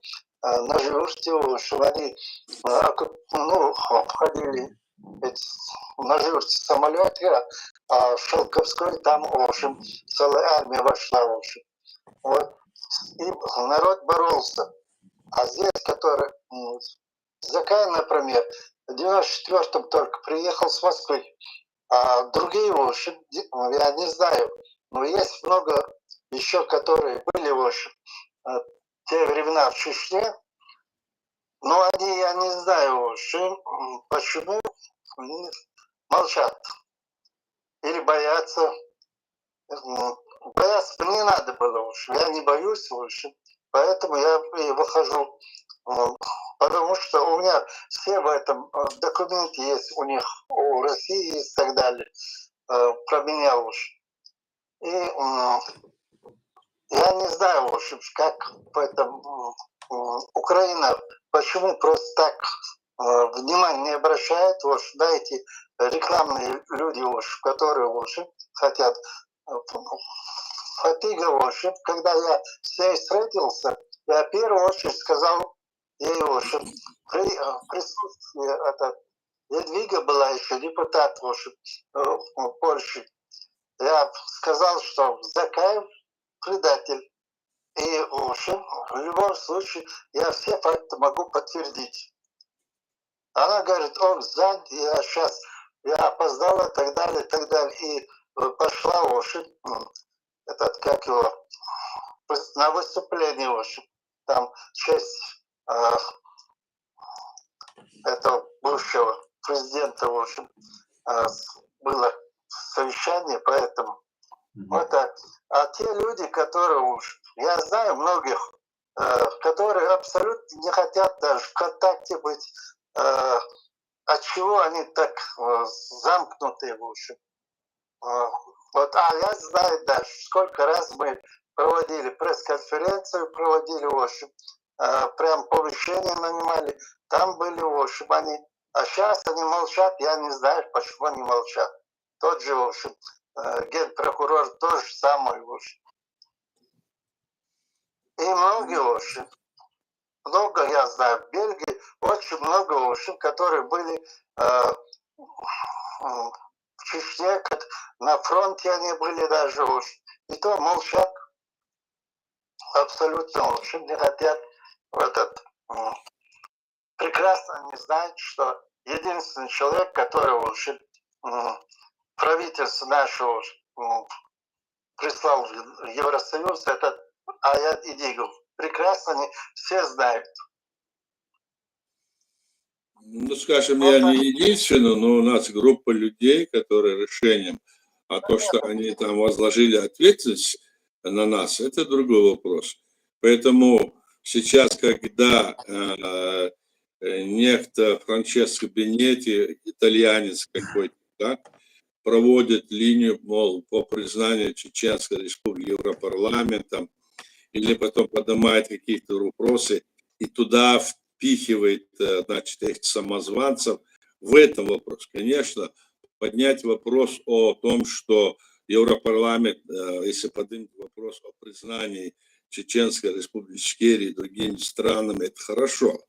на Жюрте, в общем, они обходили на Жюрте самолеты, а в Шелковской там, в общем, целая армия вошла, в общем. Вот. И народ боролся. А здесь, который Закай, например, в 94-м только приехал с Москвы. А другие, в общем, я не знаю. Но есть много еще, которые были, в общем, в те времена в Чечне. Но они, я не знаю, в общем, почему они молчат. Или боятся. Бояться не надо было, в общем. Я не боюсь, в общем. Поэтому я и выхожу. Потому что у меня все в этом документе есть, у них, у России есть и так далее. Про меня уж. И я не знаю, в общем, как поэтому Украина, почему просто так внимание не обращает, вот, да, эти рекламные люди, вот, которые, в общем, хотят. Фатига, в общем, когда я с ней встретился, я в первую очередь сказал ей, в общем, при присутствии это Едвига была еще депутат, в общем, в Польше. Я сказал, что Закаев предатель. И, в общем, в любом случае, я все факты могу подтвердить. Она говорит, он занят, я опоздала, и так далее, и так далее. И пошла, в общем, как его, на выступление, в общем, там в честь этого бывшего президента, в общем, было совещание, поэтому это, а те люди, которые уж, я знаю многих, которые абсолютно не хотят даже в контакте быть, от чего они так замкнутые, в общем. Вот, а я знаю даже, сколько раз мы проводили пресс-конференцию, проводили, в общем, прям помещение нанимали, там были, в общем, они, а сейчас они молчат, я не знаю, почему они молчат. Тот же, в общем, генпрокурор то же самое, в общем. И многие, в общем, много, я знаю, в Бельгии очень много, в общем, которые были в Чечне, на фронте они были даже, в общем, и то молчат абсолютно, в общем, не хотят прекрасно они знают, что единственный человек, который, в общем, правительство нашего прислал в Евросоюз, это Аят Идигов. Прекрасно они все знают. Ну, скажем, я не единственный, но у нас группа людей, которые решением, а то, что они там возложили ответственность на нас, это другой вопрос. Поэтому сейчас, когда некто Франческо Бенетти, итальянец какой-то, да, проводит линию, мол, по признанию Чеченской Республики Европарламентом, или потом поднимает какие-то вопросы и туда впихивает, значит, этих самозванцев, в этом вопрос. Конечно, поднять вопрос о том, что Европарламент, если поднимет вопрос о признании Чеченской Республики Ичкерии и другими странами, это хорошо.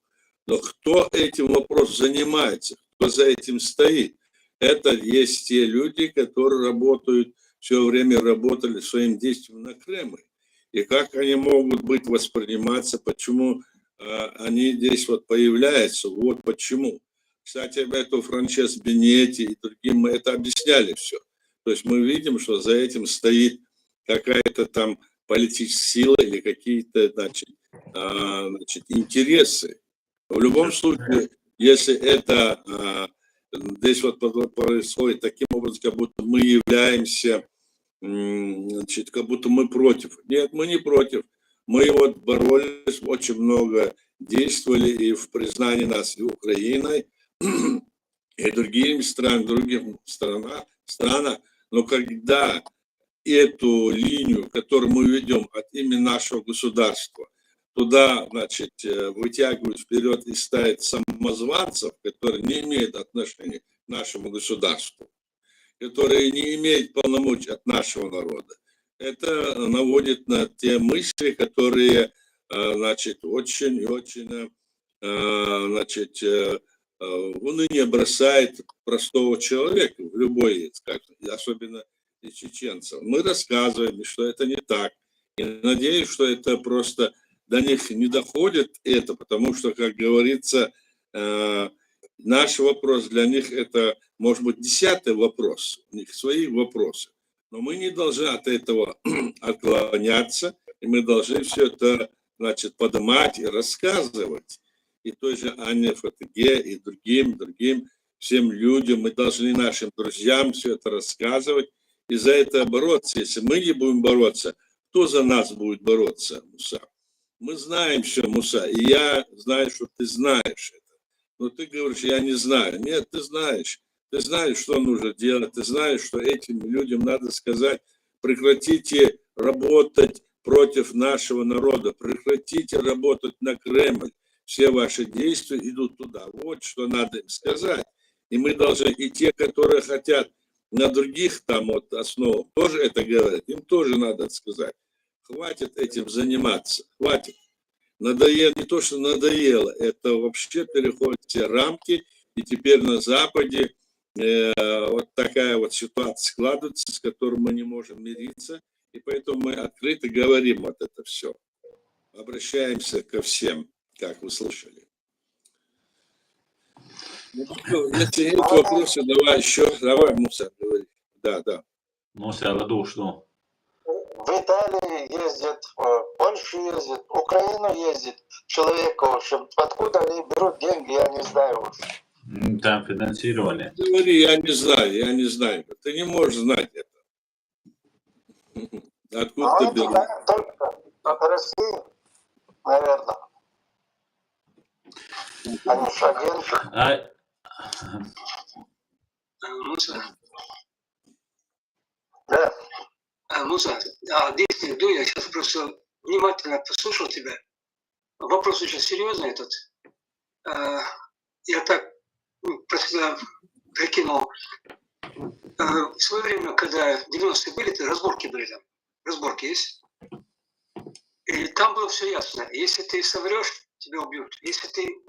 Но кто этим вопросом занимается, кто за этим стоит? Это есть те люди, которые работают, все время работали своим действием на Кремль. И как они могут быть восприниматься, почему они здесь вот появляются, вот почему. Кстати, это Франческо Бенетти и другим мы это объясняли все. То есть мы видим, что за этим стоит какая-то там политическая сила или какие-то, значит, интересы. В любом случае, если это здесь вот происходит таким образом, как будто мы являемся, значит, как будто мы против. Нет, мы не против. Мы вот боролись, очень много действовали и в признании нас и Украиной, и другими странами, другим странам. Но когда эту линию, которую мы ведем от имени нашего государства, туда, значит, вытягивают вперед и ставят самозванцев, которые не имеют отношения к нашему государству, которые не имеют полномочий от нашего народа. Это наводит на те мысли, которые, значит, очень и очень, значит, уныние бросает простого человека в любой, особенно и чеченцев. Мы рассказываем, что это не так. И надеюсь, что это просто до них не доходит это, потому что, как говорится, Наш вопрос для них это, может быть, 10-й вопрос, у них свои вопросы. Но мы не должны от этого отклоняться, и мы должны все это, значит, поднимать и рассказывать. И той же Анне Фатыге, и другим всем людям, мы должны нашим друзьям все это рассказывать и за это бороться. Если мы не будем бороться, кто за нас будет бороться, Муса? Мы знаем все, Муса, и я знаю, что ты знаешь это. Но ты говоришь, я не знаю. Нет, ты знаешь. Ты знаешь, что нужно делать. Ты знаешь, что этим людям надо сказать, прекратите работать против нашего народа, прекратите работать на Кремль. Все ваши действия идут туда. Вот что надо им сказать. И мы должны, и те, которые хотят на других там вот основах, тоже это говорят, им тоже надо сказать. Хватит этим заниматься, хватит. Надоело, не то, что надоело, это вообще переходит все рамки, и теперь на Западе вот такая вот ситуация складывается, с которой мы не можем мириться, и поэтому мы открыто говорим вот это все. Обращаемся ко всем, как вы слышали. Если нет вопросов, давай еще, давай, Муса, говори. Да. Муса, Ладу, что? В Италии ездит, в Польшу ездит, в Украину ездит человек, в общем. Откуда они берут деньги, я не знаю уже. Там финансировали. Говори, я не знаю. Ты не можешь знать это. Откуда ты берешь? Только от России, наверное. Они же агенты. Муса, Да. Муса, действие Дуя, я сейчас просто внимательно послушал тебя. Вопрос очень серьезный этот. Я так просто прикинул. В свое время, когда 90-е были, разборки были там. Разборки есть. И там было все ясно. Если ты соврешь, тебя убьют. Если ты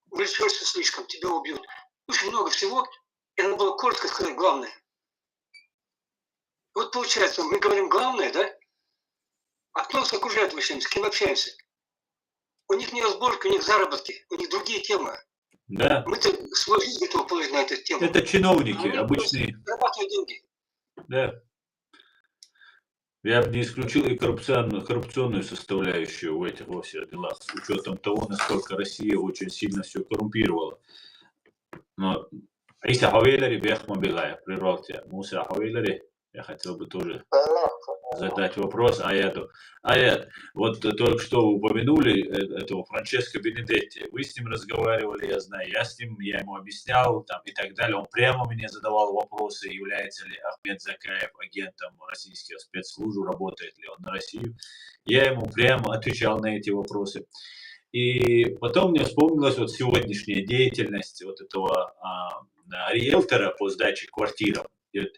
увлечешься слишком, тебя убьют. Очень много всего. И надо было коротко сказать главное. Вот получается, мы говорим главное, да? А кто нас окружает вообще, с кем общаемся? У них не разборки, у них заработки, у них другие темы. Да. Мы-то свою жизнь готовы положить на эту тему. Это чиновники обычные. Зарабатывают деньги. Да. Я бы не исключил и коррупционную составляющую во всех делах, с учетом того, насколько Россия очень сильно все коррумпировала. Но Иса Хавейлери, Бехма Билая, прервал тебя. Муса Хавейлери, я хотел бы тоже задать вопрос Аяту. Аят, вот только что упомянули этого Франческо Бенедетти. Вы с ним разговаривали, я знаю, я ему объяснял там, и так далее. Он прямо мне задавал вопросы, является ли Ахмед Закаев агентом российских спецслужб, работает ли он на Россию. Я ему прямо отвечал на эти вопросы. И потом мне вспомнилась вот сегодняшняя деятельность вот этого риэлтора по сдаче квартир.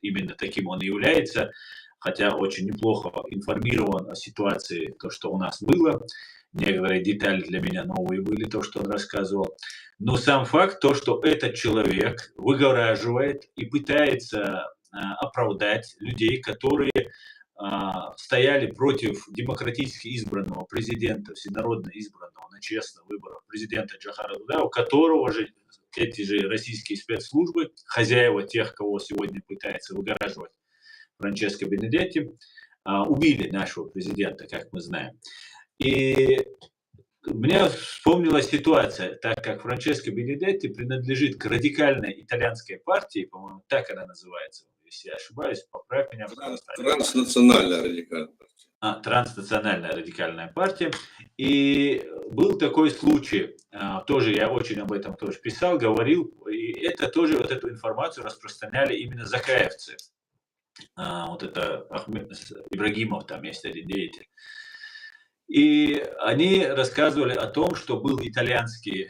Именно таким он и является, хотя очень неплохо информирован о ситуации, то, что у нас было. Некоторые детали для меня новые были, то, что он рассказывал. Но сам факт, то, что этот человек выгораживает и пытается оправдать людей, которые стояли против демократически избранного президента, всенародно избранного на честных выборах президента Джохара Дудаева, у которого же эти же российские спецслужбы, хозяева тех, кого сегодня пытается выгораживать Франческо Бенедетти, убили нашего президента, как мы знаем. И мне вспомнилась ситуация, так как Франческо Бенедетти принадлежит к радикальной итальянской партии, по-моему, так она называется, если я ошибаюсь, поправь меня, пожалуйста. Транснациональная радикальная партия. Транснациональная радикальная партия. И был такой случай, тоже я очень об этом тоже писал, говорил, и это тоже вот эту информацию распространяли именно закаевцы. Вот это Ахмед Ибрагимов, там есть один деятель. И они рассказывали о том, что был итальянский,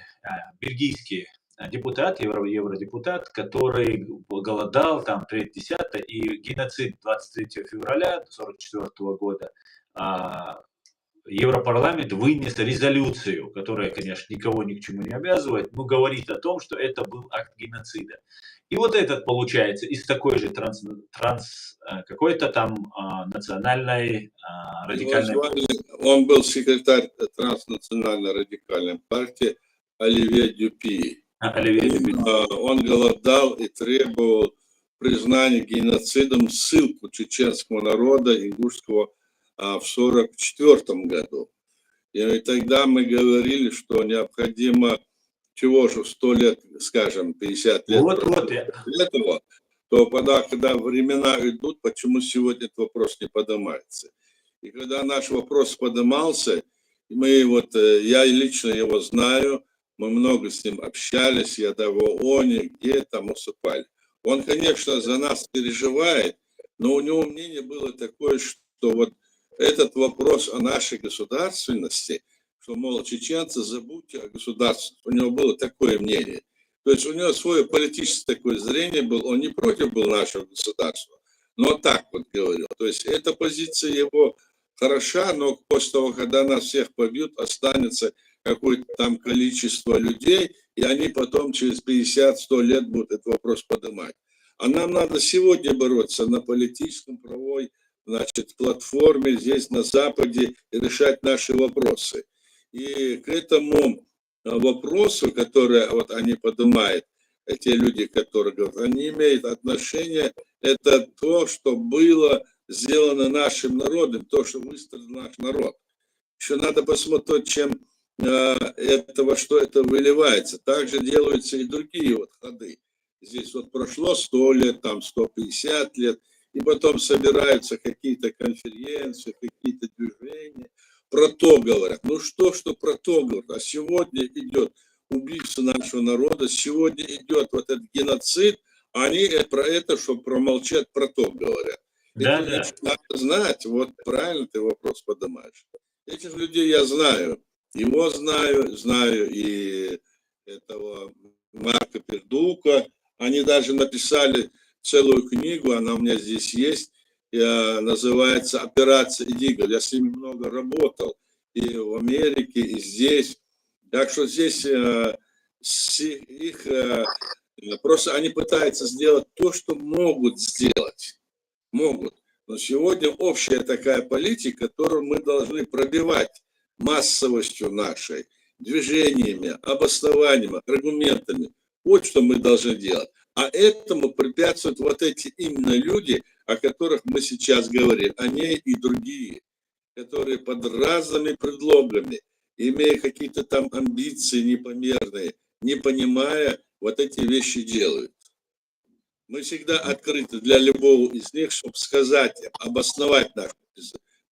бельгийский депутат, евродепутат, который голодал, там, 3-10, и геноцид 23 февраля 1944 года. Европарламент вынес резолюцию, которая, конечно, никого ни к чему не обязывает, но говорит о том, что это был акт геноцида. И вот этот, получается, из такой же какой-то там национальной радикальной... Он был секретарь транснациональной радикальной партии Оливье Дюпи. Он голодал и требовал признания геноцидом ссылку чеченского народа ингушского в 1944 году. И тогда мы говорили, что необходимо, чего же 100 лет, скажем, 50 лет этого, то когда времена идут, почему сегодня этот вопрос не поднимается. И когда наш вопрос поднимался, я лично его знаю, мы много с ним общались, я в ООНе, где там усыпали. Он, конечно, за нас переживает, но у него мнение было такое, что вот этот вопрос о нашей государственности, что, мол, чеченцы, забудьте о государстве. У него было такое мнение. То есть у него свое политическое такое зрение было, он не против был нашего государства, но так вот говорил. То есть эта позиция его хороша, но после того, когда нас всех побьют, останется какое-то там количество людей, и они потом через 50-100 лет будут этот вопрос поднимать. А нам надо сегодня бороться на политическом, правовой, платформе здесь на Западе и решать наши вопросы. И к этому вопросу, который вот они поднимают, те люди, которые говорят, они имеют отношение, это то, что было сделано нашим народом, то, что выстроил наш народ. Еще надо посмотреть, чем этого, что это выливается. Также делаются и другие вот ходы. Здесь вот прошло 100 лет, там 150 лет, и потом собираются какие-то конференции, какие-то движения. Про то говорят. Ну что про то говорят? А сегодня идет убийство нашего народа, сегодня идет вот этот геноцид, а они про это, чтобы промолчать, про то говорят. Да, Этих надо знать, вот правильно ты вопрос поднимаешь. Этих людей я знаю, его знаю и этого Марка Пердулка. Они даже написали целую книгу, она у меня здесь есть, называется «Операция Эдигаль». Я с ними много работал и в Америке, и здесь. Так что здесь просто они пытаются сделать то, что могут сделать. Могут. Но сегодня общая такая политика, которую мы должны пробивать массовостью нашей, движениями, обоснованием, аргументами. Вот что мы должны делать. А этому препятствуют вот эти именно люди, о которых мы сейчас говорим, они и другие, которые под разными предлогами, имея какие-то там амбиции непомерные, не понимая, вот эти вещи делают. Мы всегда открыты для любого из них, чтобы сказать, обосновать нашу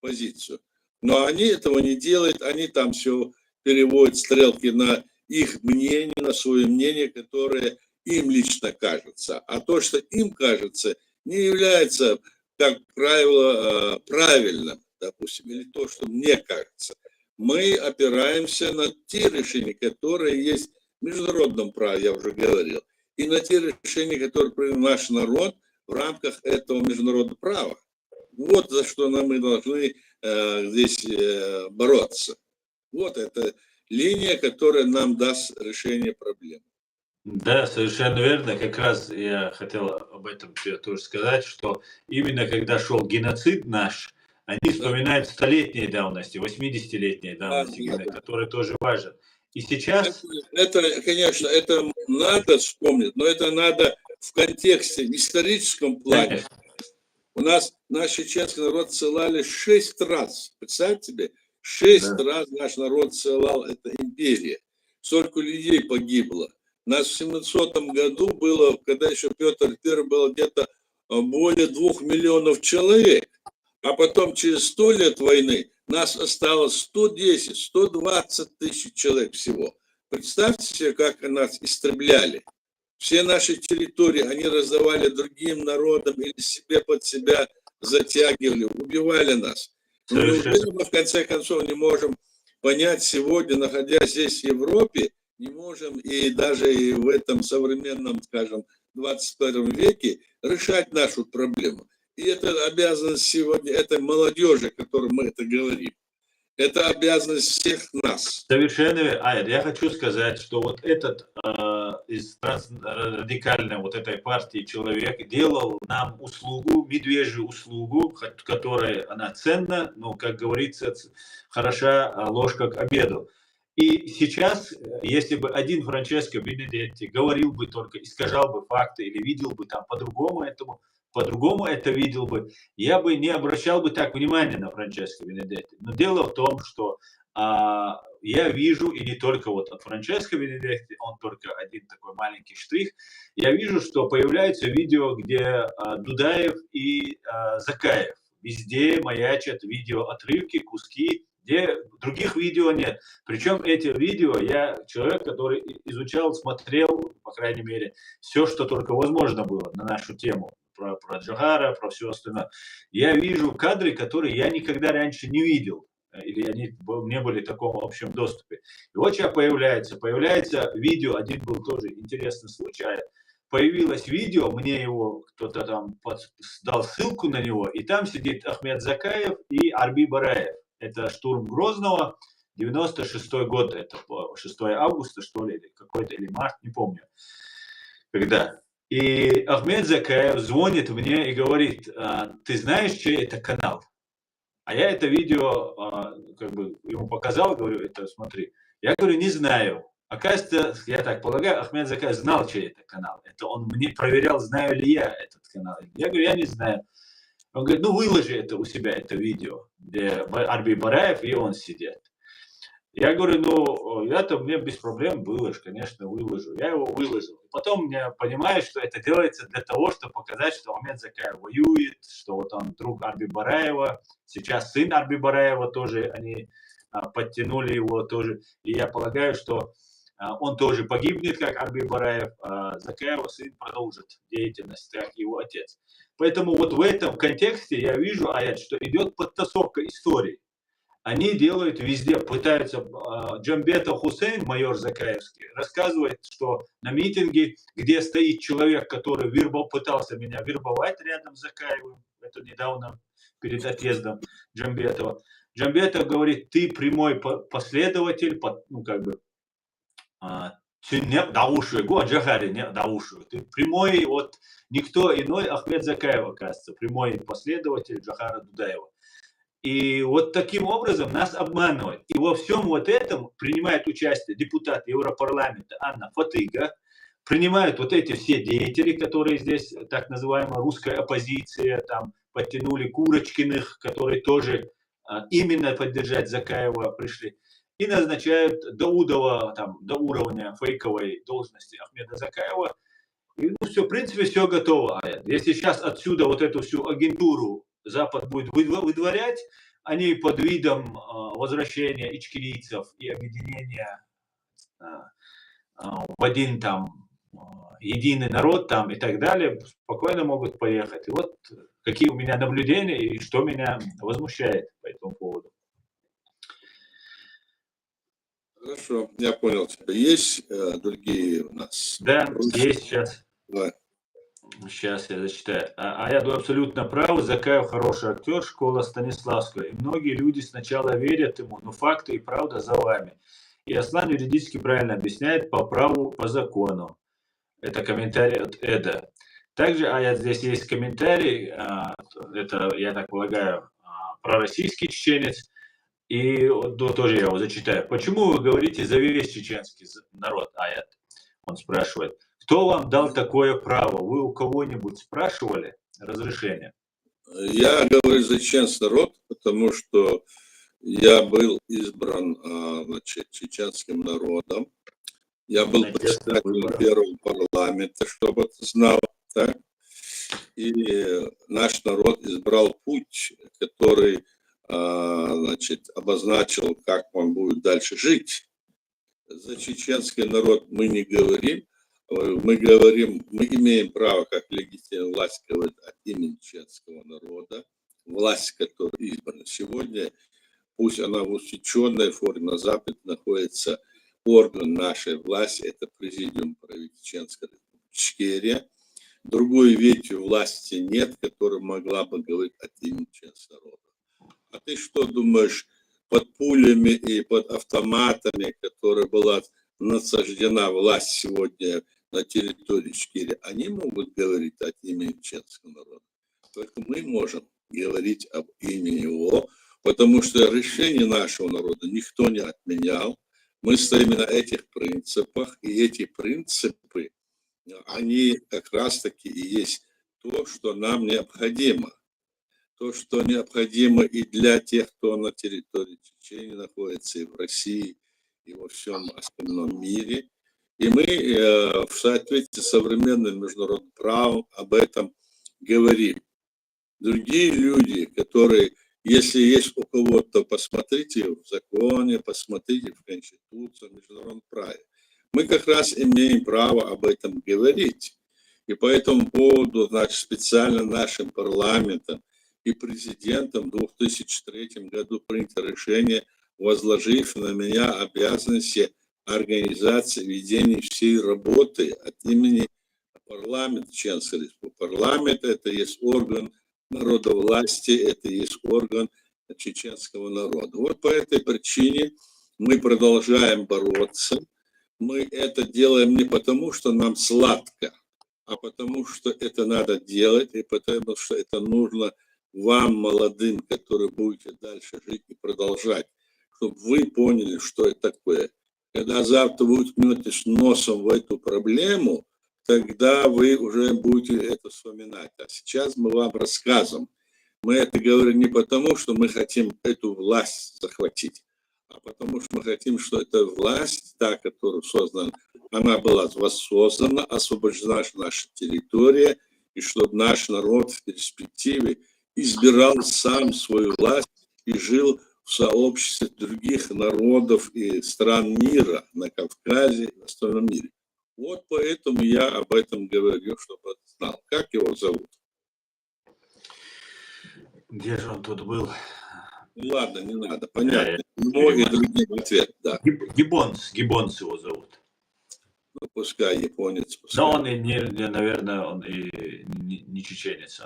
позицию. Но они этого не делают, они там все переводят стрелки на их мнение, на свое мнение, которое им лично кажется. А то, что им кажется, не является, как правило, правильным, допустим, или то, что мне кажется. Мы опираемся на те решения, которые есть в международном праве, я уже говорил, и на те решения, которые принял наш народ в рамках этого международного права. Вот за что мы должны здесь бороться. Вот это линия, которая нам даст решение проблем. Да, совершенно верно. Как раз я хотел об этом тебе тоже сказать, что именно когда шел геноцид наш, они вспоминают 100-летней давности, 80-летней давности, который тоже важен. И сейчас... Это, конечно, это надо вспомнить, но это надо в контексте, в историческом плане. Конечно. У нас наш чеченский народ ссылали 6 раз. Представь себе, 6 раз наш народ ссылал, это империя. Столько людей погибло. Нас в 700 году было, когда еще Петр I было где-то более 2 миллионов человек. А потом через 100 лет войны нас осталось 110-120 тысяч человек всего. Представьте себе, как нас истребляли. Все наши территории они раздавали другим народам или себе под себя затягивали, убивали нас. Но неужели мы в конце концов не можем понять сегодня, находясь здесь в Европе, не можем и даже и в этом современном, скажем, 21 веке решать нашу проблему. И это обязанность сегодня этой молодежи, о которой мы это говорим. Это обязанность всех нас. Совершенно верно. Я хочу сказать, что вот этот из радикальной вот этой партии человек делал нам услугу, медвежью услугу, которая она ценна, но, как говорится, хороша ложка к обеду. И сейчас, если бы один Франческо Бенедетти говорил бы только, искажал бы факты или видел бы там по-другому это видел бы, я бы не обращал бы так внимания на Франческо Бенедетти. Но дело в том, что я вижу, и не только вот от Франческо Бенедетти, он только один такой маленький штрих, я вижу, что появляются видео, где Дудаев и Закаев. Везде маячат видео отрывки, куски, где других видео нет. Причем эти видео, я человек, который изучал, смотрел, по крайней мере, все, что только возможно было на нашу тему, про Джохара, про все остальное. Я вижу кадры, которые я никогда раньше не видел, или они не были в таком общем доступе. И вот сейчас появляется видео, один был тоже интересный случай, появилось видео, мне его кто-то там дал ссылку на него, и там сидит Ахмед Закаев и Арби Бараев. Это штурм Грозного, 96-й год, это 6 августа, что ли, или какой-то, или март, не помню, когда. И Ахмед Закаев звонит мне и говорит: ты знаешь, чей это канал? А я это видео как бы ему показал, говорю, это смотри. Я говорю, не знаю. Оказывается, я так полагаю, Ахмед Закаев знал, чей это канал. Это он мне проверял, знаю ли я этот канал. Я говорю, я не знаю. Он говорит, ну выложи это у себя, это видео, где Арби Бараев и он сидят. Я говорю, ну, я-то мне без проблем выложу, конечно, выложу. Я его выложил. Потом я понимаю, что это делается для того, чтобы показать, что Ахмед Закаев воюет, что вот он друг Арби Бараева, сейчас сын Арби Бараева тоже, они подтянули его тоже. И я полагаю, что он тоже погибнет, как Арби Бараев, а Закаева сын продолжит деятельность, как его отец. Поэтому вот в этом контексте я вижу, что идет подтасовка истории. Они делают везде, пытаются, Джамбетов Хусейн, майор Закаевский, рассказывает, что на митинге, где стоит человек, который пытался меня вербовать рядом с Закаевым, это недавно перед отъездом Джамбетова, Джамбетов говорит, ты прямой последователь, ну как бы, ты прямой, вот никто иной, Ахмед Закаев, оказывается, прямой последователь Джохара Дудаева. И вот таким образом нас обманывают. И во всем вот этом принимает участие депутат Европарламента Анна Фатыга, принимают вот эти все деятели, которые здесь, так называемая русская оппозиция, там подтянули Курочкиных, которые тоже именно поддержать Закаева пришли, и назначают Даудова там, до уровня фейковой должности Ахмеда Закаева. И, ну, все, в принципе, все готово. Если сейчас отсюда вот эту всю агентуру Запад будет выдворять, они под видом возвращения ичкерийцев и объединения в один там единый народ там и так далее, спокойно могут поехать. И вот какие у меня наблюдения и что меня возмущает по этому поводу. Хорошо, я понял тебя. Есть другие у нас? Да, есть сейчас. Да. Сейчас я зачитаю. Я думаю, абсолютно прав. Закаев хороший актер, школа Станиславского. И многие люди сначала верят ему, но факты и правда за вами. И Аслан юридически правильно объясняет по праву, по закону. Это комментарий от Эда. Также, здесь есть комментарий, это, я так полагаю, пророссийский чеченец. И тоже я его зачитаю. Почему вы говорите за весь чеченский народ, Аят? Он спрашивает. Кто вам дал такое право? Вы у кого-нибудь спрашивали разрешение? Я говорю за чеченский народ, потому что я был избран чеченским народом. Я был председателем первого парламента, чтобы ты знал. Так? И наш народ избрал путь, который обозначил, как он будет дальше жить. За чеченский народ мы не говорим. Мы говорим, мы имеем право, как легитимная власть, говорить от имени чеченского народа, власть, которая избрана сегодня, пусть она в усеченной форме, на Западе находится орган нашей власти, это президиум правительства Чеченской Республики Ичкерия. Другой ветви власти нет, которая могла бы говорить от имени чеченского народа. А ты что думаешь, под пулями и под автоматами, которая была насаждена власть сегодня на территории Ичкерии, они могут говорить от имени чеченского народа. Только мы можем говорить об имени его, потому что решение нашего народа никто не отменял. Мы стоим на этих принципах, и эти принципы, они как раз-таки и есть то, что нам необходимо. То, что необходимо и для тех, кто на территории Чечни находится, и в России, и во всем остальном мире. И мы в соответствии с современным международным правом об этом говорим. Другие люди, которые, если есть у кого-то, посмотрите в законе, посмотрите в Конституции, в международном праве. Мы как раз имеем право об этом говорить. И по этому поводу, значит, специально нашим парламентом и президентом в 2003 году принято решение, возложив на меня обязанности организации ведения всей работы от имени парламента Чеченской Республики. Парламент – это есть орган народовластия, это есть орган чеченского народа. Вот по этой причине мы продолжаем бороться. Мы это делаем не потому, что нам сладко, а потому что это надо делать, и потому что это нужно вам, молодым, которые будете дальше жить и продолжать, чтобы вы поняли, что это такое. Когда завтра вы уткнетесь носом в эту проблему, тогда вы уже будете это вспоминать. А сейчас мы вам рассказываем. Мы это говорим не потому, что мы хотим эту власть захватить, а потому что мы хотим, что эта власть, та, которая создана, она была воссоздана, освобождена наша территория, и чтобы наш народ в перспективе избирал сам свою власть и жил в сообществе других народов и стран мира на Кавказе и в остальном мире. Вот поэтому я об этом говорю, чтобы знал. Как его зовут? Где же он тут был? Ну, ладно, не надо, понятно. Мой и другие ответ, да. Гиббонс его зовут. Ну, пускай японец, пускай. Но он наверное, он и не чеченец.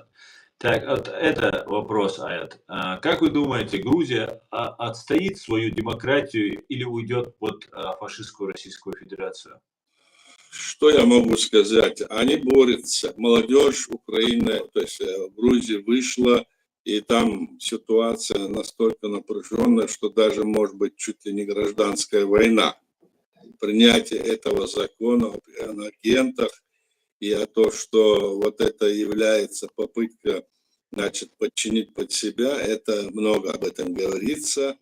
Так, вот это вопрос, Аят. Как вы думаете, Грузия отстоит свою демократию или уйдет под фашистскую Российскую Федерацию? Что я могу сказать? Они борются. Молодежь Украины, то есть в Грузии вышла, и там ситуация настолько напряженная, что даже может быть чуть ли не гражданская война. Принятие этого закона о агентах и о том, что вот это является попытка, значит, подчинить под себя, это много об этом говорится.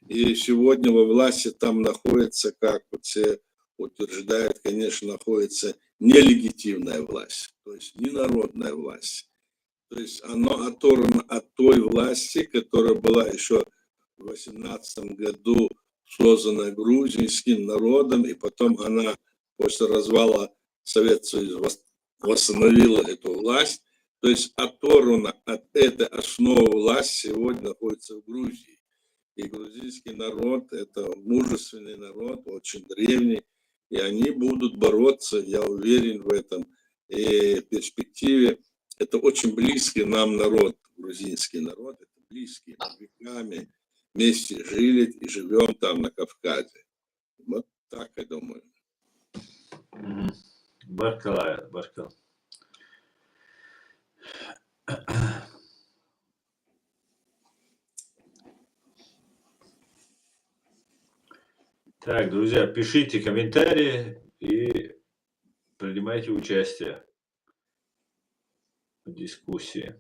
И сегодня во власти там находится, как вот все утверждают, конечно, находится нелегитимная власть, то есть не народная власть. То есть оно оторвано от той власти, которая была еще в 18 году создана грузинским народом, и потом она после развала Советского Союза восстановила эту власть. То есть оторвана от этой основы власть сегодня находится в Грузии. И грузинский народ – это мужественный народ, очень древний, и они будут бороться, я уверен в этом. И в перспективе это очень близкий нам народ, грузинский народ, это близкий, мы веками вместе жили и живем там на Кавказе. Вот так я думаю. Баркал. Так, друзья, пишите комментарии и принимайте участие в дискуссии.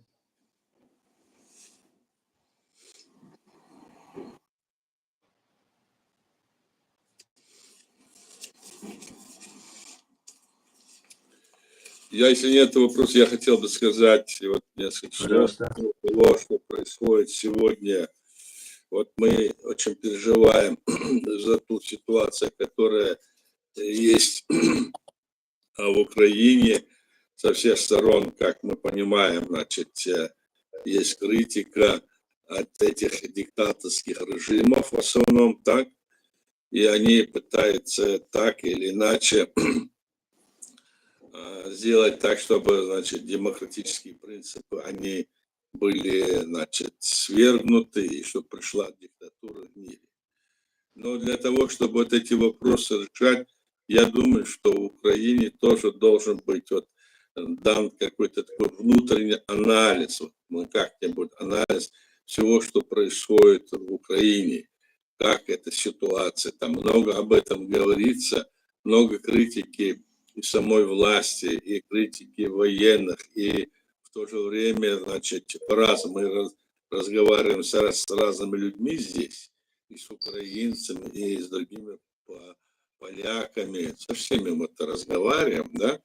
Если нет вопросов, я хотел бы сказать вот несколько слов того, что происходит сегодня. Вот мы очень переживаем за ту ситуацию, которая есть в Украине со всех сторон, как мы понимаем, значит, есть критика от этих диктаторских режимов в основном, так, и они пытаются так или иначе сделать так, чтобы, значит, демократические принципы, они были, значит, свергнуты, и чтобы пришла диктатура в мире. Но для того, чтобы вот эти вопросы решать, я думаю, что в Украине тоже должен быть вот дан какой-то такой внутренний анализ, вот, как-нибудь анализ всего, что происходит в Украине. как эта ситуация. Там много об этом говорится, много критики и самой власти, и критики военных, и в то же время, значит, по-разному мы разговариваем с разными людьми здесь, и с украинцами, и с другими поляками, со всеми мы разговариваем, да,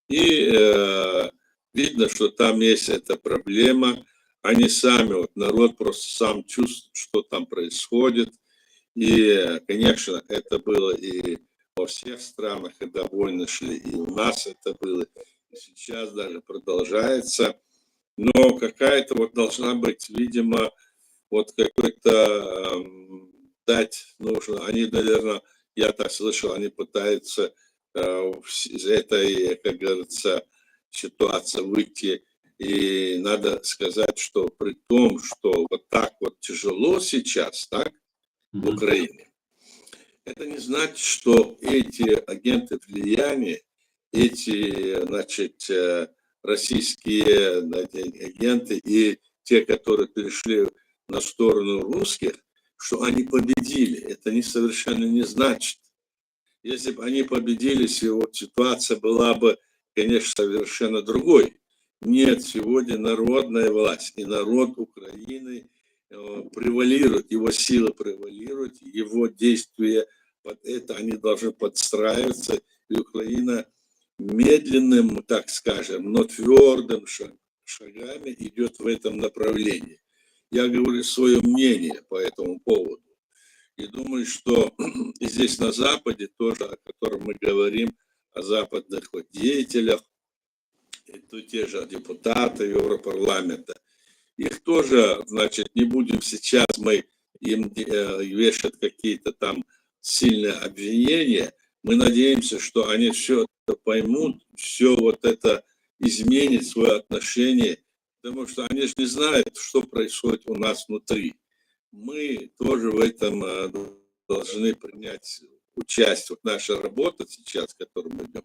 и видно, что там есть эта проблема, они сами, вот народ просто сам чувствует, что там происходит, и, конечно, это было и во всех странах, когда войны шли, и у нас это было, и сейчас даже продолжается, но какая-то вот должна быть, видимо, вот какой-то дать нужно, они, наверное, я так слышал, они пытаются из этой, как говорится, ситуации выйти, и надо сказать, что при том, что вот так вот тяжело сейчас, так, в Украине, это не значит, что эти агенты влияния, эти, значит, российские агенты и те, которые перешли на сторону русских, что они победили. Это совершенно не значит. Если бы они победили, ситуация была бы, конечно, совершенно другой. Нет, сегодня народная власть и народ Украины превалирует, его сила превалирует, его действия под это, они должны подстраиваться, и Украина медленным, так скажем, но твердым шагами идет в этом направлении. Я говорю свое мнение по этому поводу. И думаю, что здесь на Западе тоже, о котором мы говорим, о западных деятелях, и то те же депутаты Европарламента, их тоже, значит, не будем сейчас мы им вешать какие-то там сильные обвинения. Мы надеемся, что они все это поймут, все вот это изменит свое отношение, потому что они же не знают, что происходит у нас внутри. Мы тоже в этом должны принять участие. Вот наша работа сейчас, которую мы идем,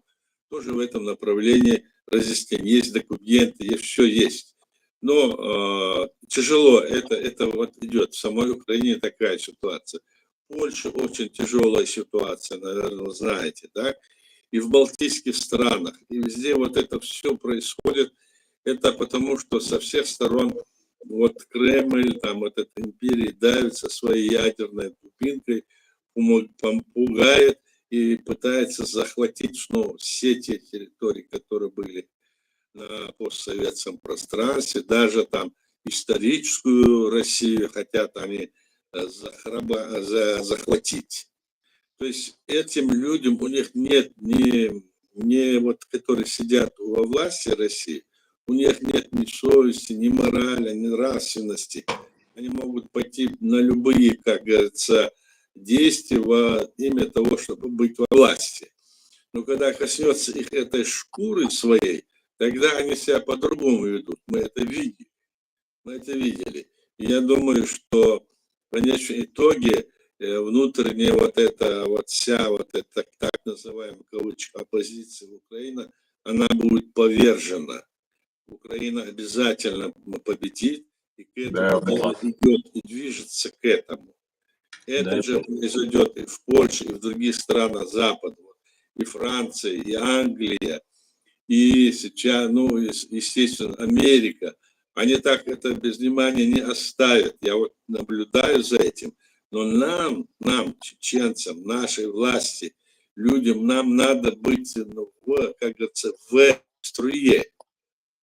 тоже в этом направлении разъяснения. Есть документы, есть все есть. Но тяжело это вот идет. В самой Украине такая ситуация. В Польше очень тяжелая ситуация, наверное, вы знаете, да? И в балтийских странах. И везде вот это все происходит. Это потому, что со всех сторон вот Кремль, там вот эта империя давится своей ядерной дубинкой, пугает и пытается захватить все те территории, которые были на постсоветском пространстве, даже там историческую Россию хотят они захватить. То есть этим людям, у них нет не вот, которые сидят во власти России, у них нет ни совести, ни морали, ни нравственности. Они могут пойти на любые, как говорится, действия во имя того, чтобы быть во власти. Но когда коснется их этой шкуры своей, тогда они себя по-другому ведут. Мы это видели. И я думаю, что в конечном итоге внутренняя вот эта вот вся вот эта так называемая кавычка оппозиция в Украине, она будет повержена. Украина обязательно победит, и к этому идет и движется к этому. Это же произойдет и в Польше, и в других странах Запада, и Франция, и Англия, и сейчас, естественно, Америка. Они так это без внимания не оставят. Я вот наблюдаю за этим. Но нам, чеченцам, нашей власти, людям, нам надо быть, как говорится, в струе.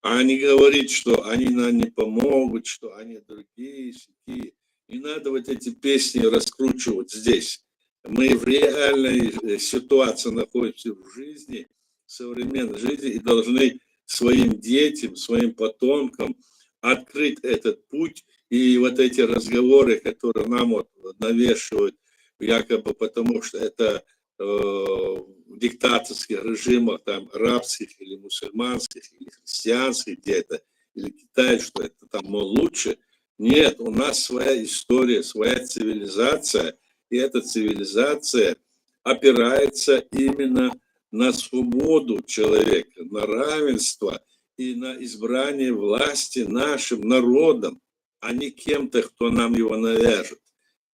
А не говорить, что они нам не помогут, что они другие, сякие. Не надо вот эти песни раскручивать здесь. Мы в реальной ситуации находимся в жизни, в современной жизни, и должны своим детям, своим потомкам открыть этот путь. И вот эти разговоры, которые нам вот навешивают, якобы потому что это диктаторских режимах, там, арабских или мусульманских, или христианских где-то, или Китай, что это там, мол, лучше. Нет, у нас своя история, своя цивилизация, и эта цивилизация опирается именно на свободу человека, на равенство и на избрание власти нашим народом, а не кем-то, кто нам его навяжет.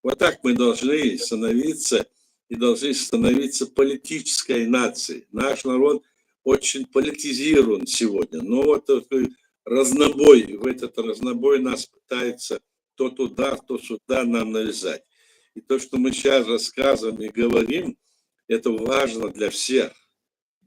Вот так мы должны становиться и должны становиться политической нацией. Наш народ очень политизирован сегодня, но вот такой разнобой, в этот разнобой нас пытается то туда, то сюда нам навязать. И то, что мы сейчас рассказываем и говорим, это важно для всех.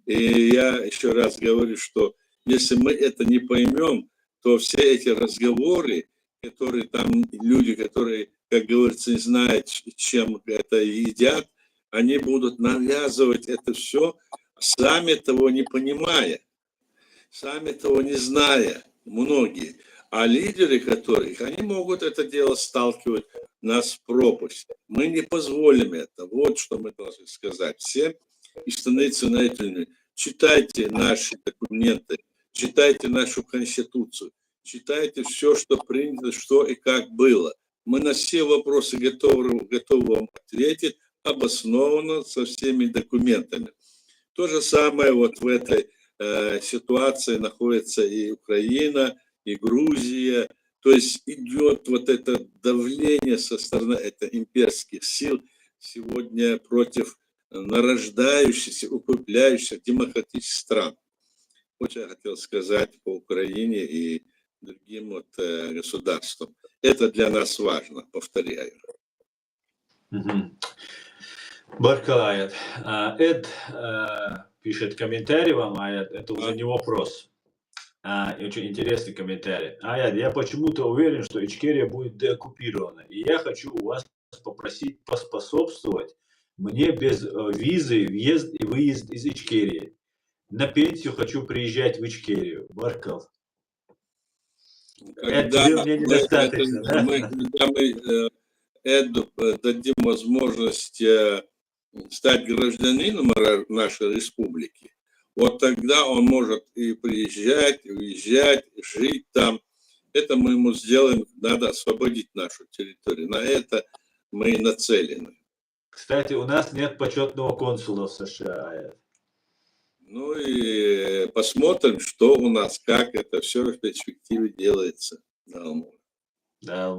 И я еще раз говорю, что если мы это не поймем, то все эти разговоры, которые там люди, которые, как говорится, не знают, чем это едят, они будут навязывать это все, сами того не понимая, сами того не зная, многие. А лидеры которых, они могут это дело сталкивать нас в пропасть. Мы не позволим это. Вот что мы должны сказать всем и становиться на эту линию. Читайте наши документы, читайте нашу Конституцию, читайте все, что принято, что и как было. Мы на все вопросы готовы вам ответить обоснованно со всеми документами. То же самое вот в этой ситуации находится и Украина, и Грузия. То есть идет вот это давление со стороны имперских сил сегодня против нарождающихся, укрепляющихся демократических стран. Вот я хотел сказать по Украине и другим вот государствам. Это для нас важно, повторяю. Баркал Аят. Эд пишет комментарий вам, Аят, это уже не вопрос. И очень интересный комментарий. Аят, я почему-то уверен, что Ичкерия будет деоккупирована. И я хочу у вас попросить поспособствовать мне без визы въезд и выезд из Ичкерии. На пенсию хочу приезжать в Ичкерию. Баркал. Когда мы Эду дадим возможность стать гражданином нашей республики, вот тогда он может и приезжать, и уезжать, и жить там. Это мы ему сделаем, надо освободить нашу территорию. На это мы и нацелены. Кстати, у нас нет почетного консула в США. Ну и посмотрим, что у нас, как это все в перспективе делается. Да,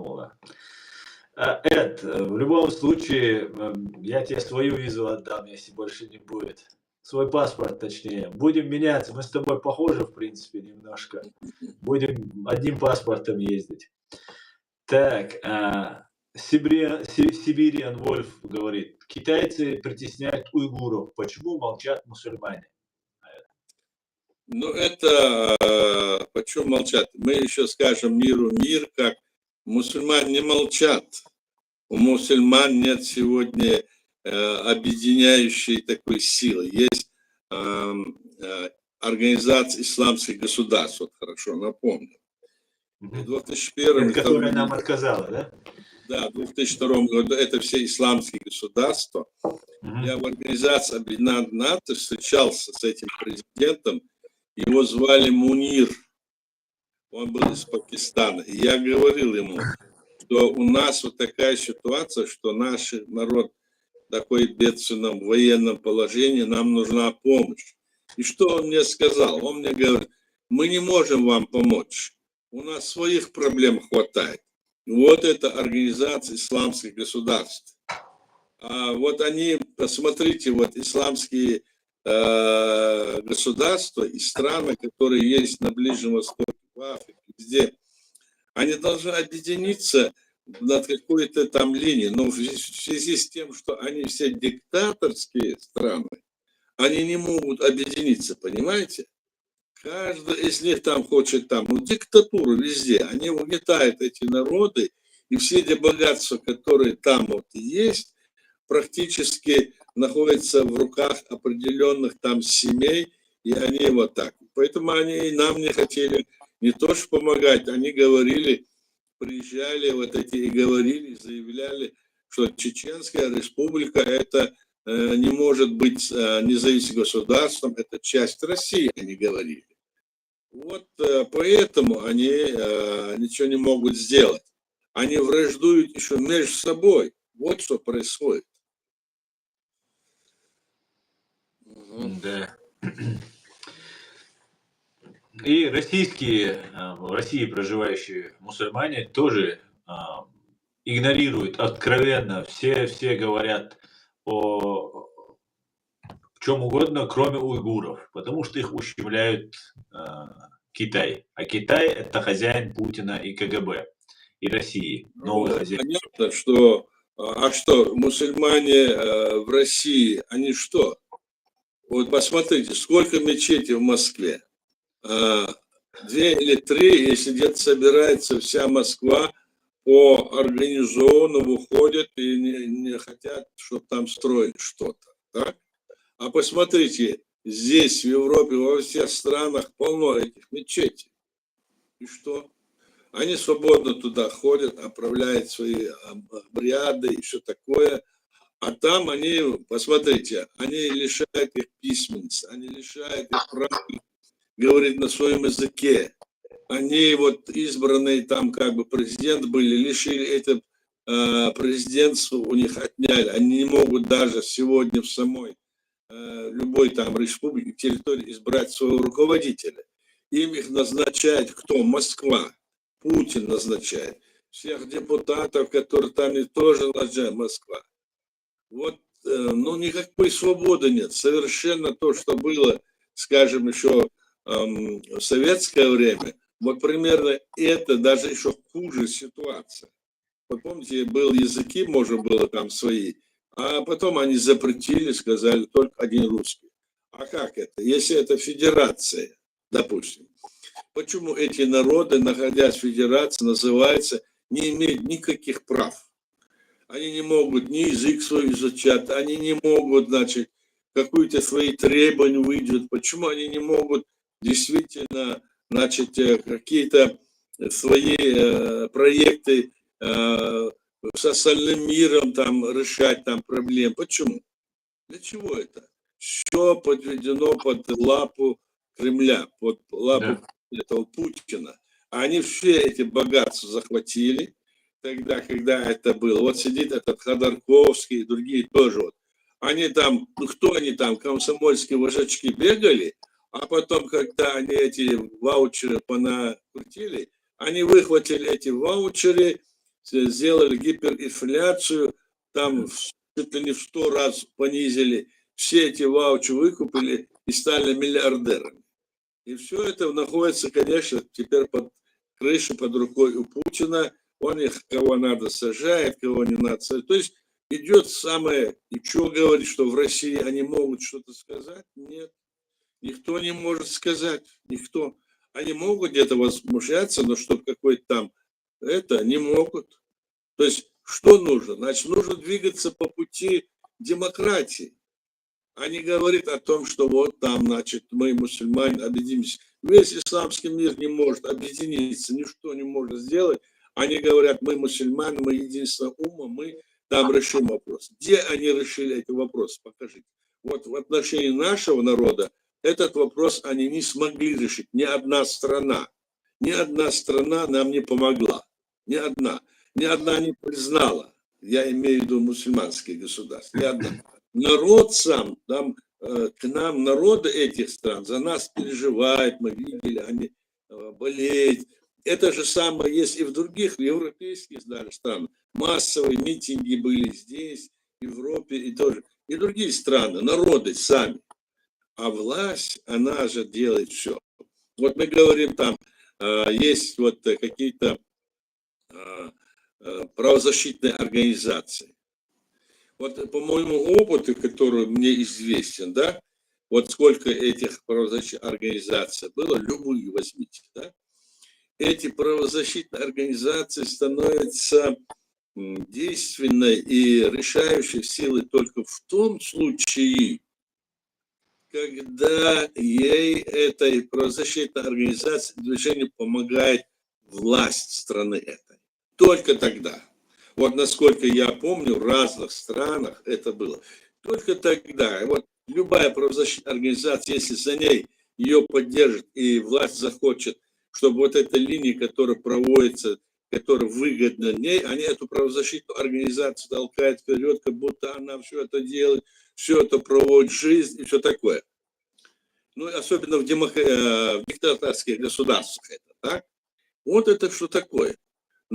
Эд, в любом случае, я тебе свою визу отдам, если больше не будет. Свой паспорт, точнее. Будем меняться. Мы с тобой похожи, в принципе, немножко. Будем одним паспортом ездить. Так, Сибириан Вольф говорит, китайцы притесняют уйгуров. Почему молчат мусульмане? Ну, это почему молчат? Мы еще скажем миру мир, как мусульмане не молчат. У мусульман нет сегодня объединяющей такой силы. Есть организация исламских государств, вот хорошо напомню. В 2001 которая нам отказала, да? Да, в 2002 году это все исламские государства. Я в организации Объединенных Наций встречался с этим президентом. Его звали Мунир. Он был из Пакистана. И я говорил ему, что у нас вот такая ситуация, что наш народ в такой бедственном военном положении, нам нужна помощь. И что он мне сказал? Он мне говорит, мы не можем вам помочь. У нас своих проблем хватает. Вот это организация исламских государств. А вот они, посмотрите, вот исламские государства и страны, которые есть на Ближнем Востоке, в Африке, везде, они должны объединиться над какой-то там линией. Но в связи с тем, что они все диктаторские страны, они не могут объединиться, понимаете? Каждый из них там хочет диктатуру везде. Они угнетают эти народы, и все эти богатства, которые там вот есть, практически находятся в руках определенных там семей, и они вот так. Поэтому они нам не хотели не то что помогать, они говорили, приезжали вот эти и говорили, заявляли, что Чеченская республика это не может быть независимым государством, это часть России, они говорили. Вот поэтому они ничего не могут сделать. Они враждуют еще между собой. Вот что происходит. Да. И российские, в России проживающие мусульмане тоже игнорируют откровенно. Все говорят о чем угодно, кроме уйгуров, потому что их ущемляют Китай. А Китай – это хозяин Путина и КГБ, и России. Новый хозяин. Понятно, что... А что, мусульмане в России, они что? Вот посмотрите, сколько мечетей в Москве. 2 или 3, если где-то собирается вся Москва, по организованно выходят и не хотят, чтобы там строить что-то. Так? А посмотрите, здесь, в Европе, во всех странах полно этих мечетей. И что? Они свободно туда ходят, отправляют свои обряды и все такое. А там они, посмотрите, они лишают их письменности, они лишают их права говорить на своем языке. Они вот избранные там как бы президент были, лишили это президентство, у них отняли. Они не могут даже сегодня в самой любой там республике, территории избрать своего руководителя. Им их назначает кто? Москва. Путин назначает. Всех депутатов, которые там и тоже назначает Москва. Вот, ну, никакой свободы нет. Совершенно то, что было, скажем, еще в советское время, вот примерно это даже еще хуже ситуация. Вот помните, был языки, можно было там свои, а потом они запретили, сказали только один русский. А как это? Если это федерация, допустим, почему эти народы, находясь в федерации, называются, не имеют никаких прав? Они не могут ни язык свой изучать, они не могут, значит, какие-то свои требования выйдут. Почему они не могут действительно, значит, какие-то свои проекты с остальным миром там решать там проблем? Почему? Для чего это? Все подведено под лапу Кремля, под лапу этого Путина. Они все эти богатства захватили тогда, когда это было. Вот сидит этот Ходорковский и другие тоже. Вот. Они там, ну кто они там, комсомольские вожачки бегали, а потом, когда они эти ваучеры понакрутили, они выхватили эти ваучеры, сделали гиперинфляцию, там чуть ли не в 100 раз понизили, все эти ваучеры выкупили и стали миллиардерами. И все это находится, конечно, теперь под крышей, под рукой у Путина. Он их, кого надо, сажает, кого не надо сажать. То есть идет самое... И что говорит, что в России они могут что-то сказать? Нет. Никто не может сказать. Никто. Они могут где-то возмущаться, но чтобы какой-то там... Это не могут. То есть что нужно? Значит, нужно двигаться по пути демократии. А не говорит о том, что вот там, значит, мы, мусульмане, объединимся. Весь исламский мир не может объединиться, ничто не может сделать. Они говорят, мы мусульмане, мы единственное умма, мы там решим вопрос. Где они решили эти вопросы? Покажите. Вот в отношении нашего народа этот вопрос они не смогли решить. Ни одна страна нам не помогла. Ни одна не признала. Я имею в виду мусульманские государства. Ни одна. Народ сам, там, к нам народы этих стран за нас переживают, мы видели, они болеют. Это же самое есть и в других европейских даже странах. Массовые митинги были здесь, в Европе и тоже. И другие страны, народы сами. А власть, она же делает все. Вот мы говорим там, есть вот какие-то правозащитные организации. Вот по моему опыту, который мне известен, да, вот сколько этих правозащитных организаций было, любые возьмите, да, эти правозащитные организации становятся действенной и решающей силой только в том случае, когда ей, этой правозащитной организации, движению помогает власть страны этой. Только тогда. Вот насколько я помню, в разных странах это было. Только тогда. Вот любая правозащитная организация, если за ней ее поддержит и власть захочет, чтобы вот эта линия, которая проводится, которая выгодна ней, они эту правозащитную организацию толкают вперед, как будто она все это делает, все это проводит жизнь и все такое. Ну, особенно в диктаторских государствах это, так? Вот это что такое.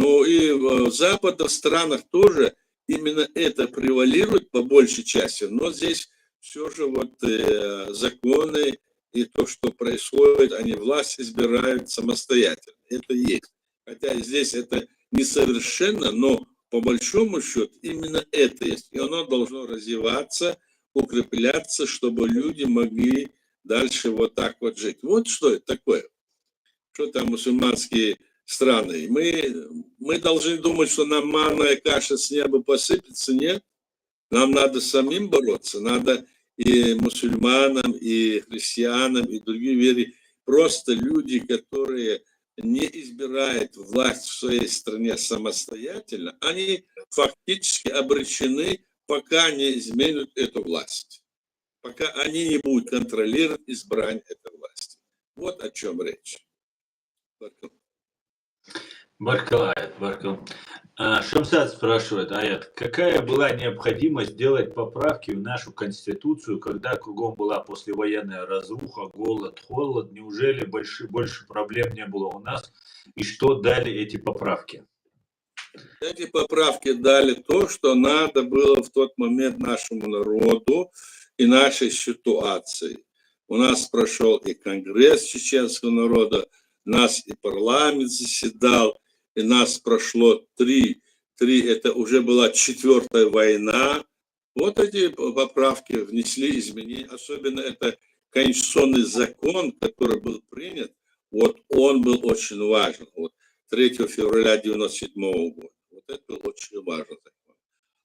Ну и в западных странах тоже именно это превалирует по большей части, но здесь все же вот законы и то, что происходит, они власть избирают самостоятельно. Это есть. Хотя здесь это несовершенно, но по большому счету именно это есть. И оно должно развиваться, укрепляться, чтобы люди могли дальше вот так вот жить. Вот что это такое. Что там мусульманские страны. Мы должны думать, что нам манная каша с неба посыпется. Нет. Нам надо самим бороться. Надо и мусульманам, и христианам, и другим вере. Просто люди, которые не избирают власть в своей стране самостоятельно, они фактически обречены, пока не изменят эту власть. Пока они не будут контролировать избрание этой власти. Вот о чем речь. Баркалаев. Шамсад спрашивает, Аят, какая была необходимость делать поправки в нашу конституцию, когда кругом была послевоенная разруха, голод, холод? Неужели больше проблем не было у нас? И что дали эти поправки? Эти поправки дали то, что надо было в тот момент нашему народу и нашей ситуации. У нас прошел и Конгресс чеченского народа, у нас и парламент заседал, и нас прошло три, это уже была 4-я война. Вот эти поправки внесли изменения, особенно это конституционный закон, который был принят, вот он был очень важен, вот 3 февраля 1997 года. Вот это был очень важно.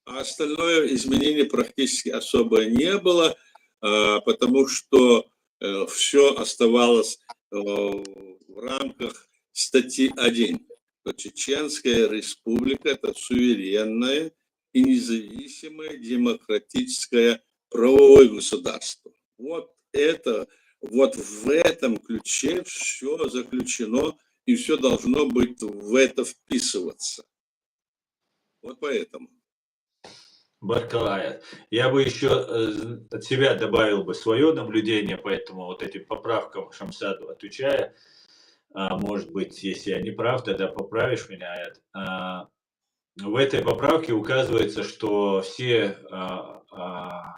А остальное изменений практически особо не было, потому что все оставалось в рамках статьи 1. Чеченская республика – это суверенное и независимое демократическое правовое государство. Вот в этом ключе все заключено, и все должно быть в это вписываться. Вот поэтому. Баркалая. Я бы еще от себя добавил бы свое наблюдение, поэтому вот этим поправкам Шамсаду отвечая, может быть, если я не прав, тогда поправишь меня, Аят. В этой поправке указывается, что все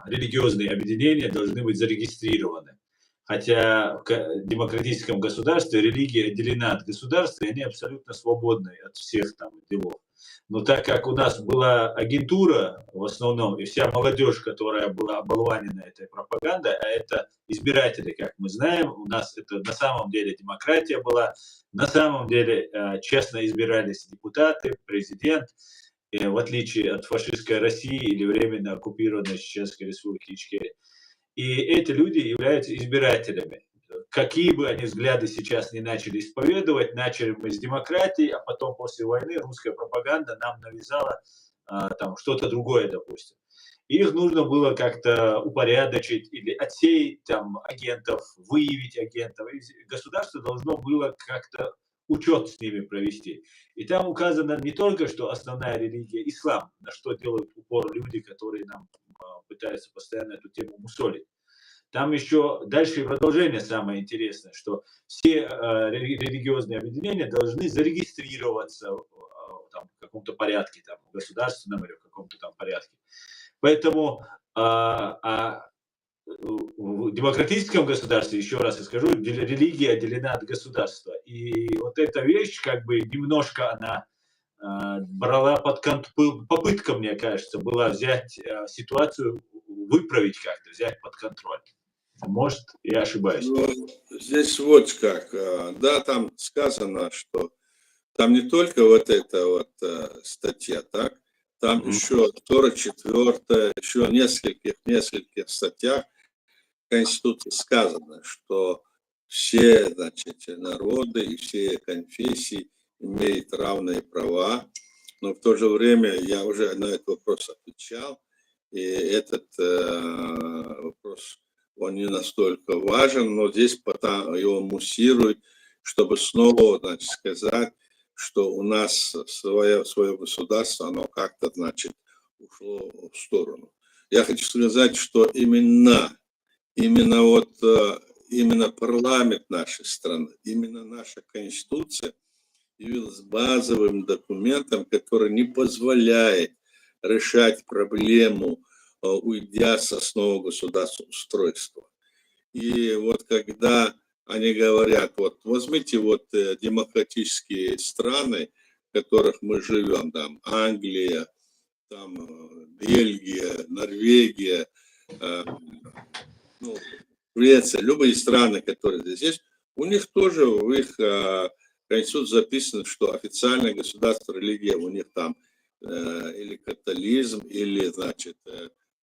религиозные объединения должны быть зарегистрированы. Хотя в демократическом государстве религия отделена от государства, и они абсолютно свободны от всех там делов. Но так как у нас была агентура в основном, и вся молодежь, которая была оболванена этой пропагандой, а это избиратели, как мы знаем, у нас это на самом деле демократия была, на самом деле честно избирались депутаты, президент, в отличие от фашистской России или временно оккупированной Чеченской республики Ичкерия. И эти люди являются избирателями. Какие бы они взгляды сейчас не начали исповедовать, начали мы с демократии, а потом после войны русская пропаганда нам навязала там что-то другое, допустим. Их нужно было как-то упорядочить или отсеять там агентов, выявить агентов. И государство должно было как-то учет с ними провести. И там указано не только, что основная религия ислам, на что делают упор люди, которые нам пытаются постоянно эту тему мусолить. Там еще дальше продолжение самое интересное, что все религиозные объединения должны зарегистрироваться там, в каком-то порядке, там, в государственном или в каком-то там порядке. Поэтому в демократическом государстве, еще раз я скажу, религия отделена от государства. И вот эта вещь, как бы немножко она брала под контроль, попытка, мне кажется, была взять ситуацию, выправить как-то, взять под контроль. Может, я ошибаюсь. Ну, здесь вот как. Да, там сказано, что там не только вот эта вот статья, так? Там еще вторая, четвертая, еще нескольких статьях Конституции сказано, что все, значит, народы и все конфессии имеют равные права, но в то же время я уже на этот вопрос отвечал, и этот вопрос, он не настолько важен, но здесь его муссируют, чтобы снова, значит, сказать, что у нас свое государство, оно как-то, значит, ушло в сторону. Я хочу сказать, что именно парламент нашей страны, именно наша Конституция явилась базовым документом, который не позволяет решать проблему, уйдя с основы государства. И вот когда они говорят, вот возьмите вот демократические страны, в которых мы живем, там Англия, там Бельгия, Норвегия, Швеция, любые страны, которые здесь есть, у них тоже в их конституции записано, что официальное государство, религия у них там или католизм, или, значит,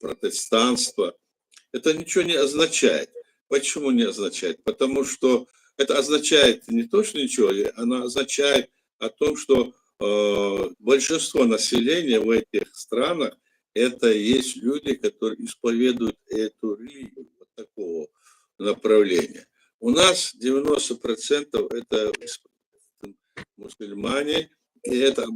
протестанство. Это ничего не означает. Почему не означает? Потому что это означает не то, что ничего, оно означает о том, что большинство населения в этих странах это есть люди, которые исповедуют эту религию, вот такого направления. У нас 90% это мусульмане, и это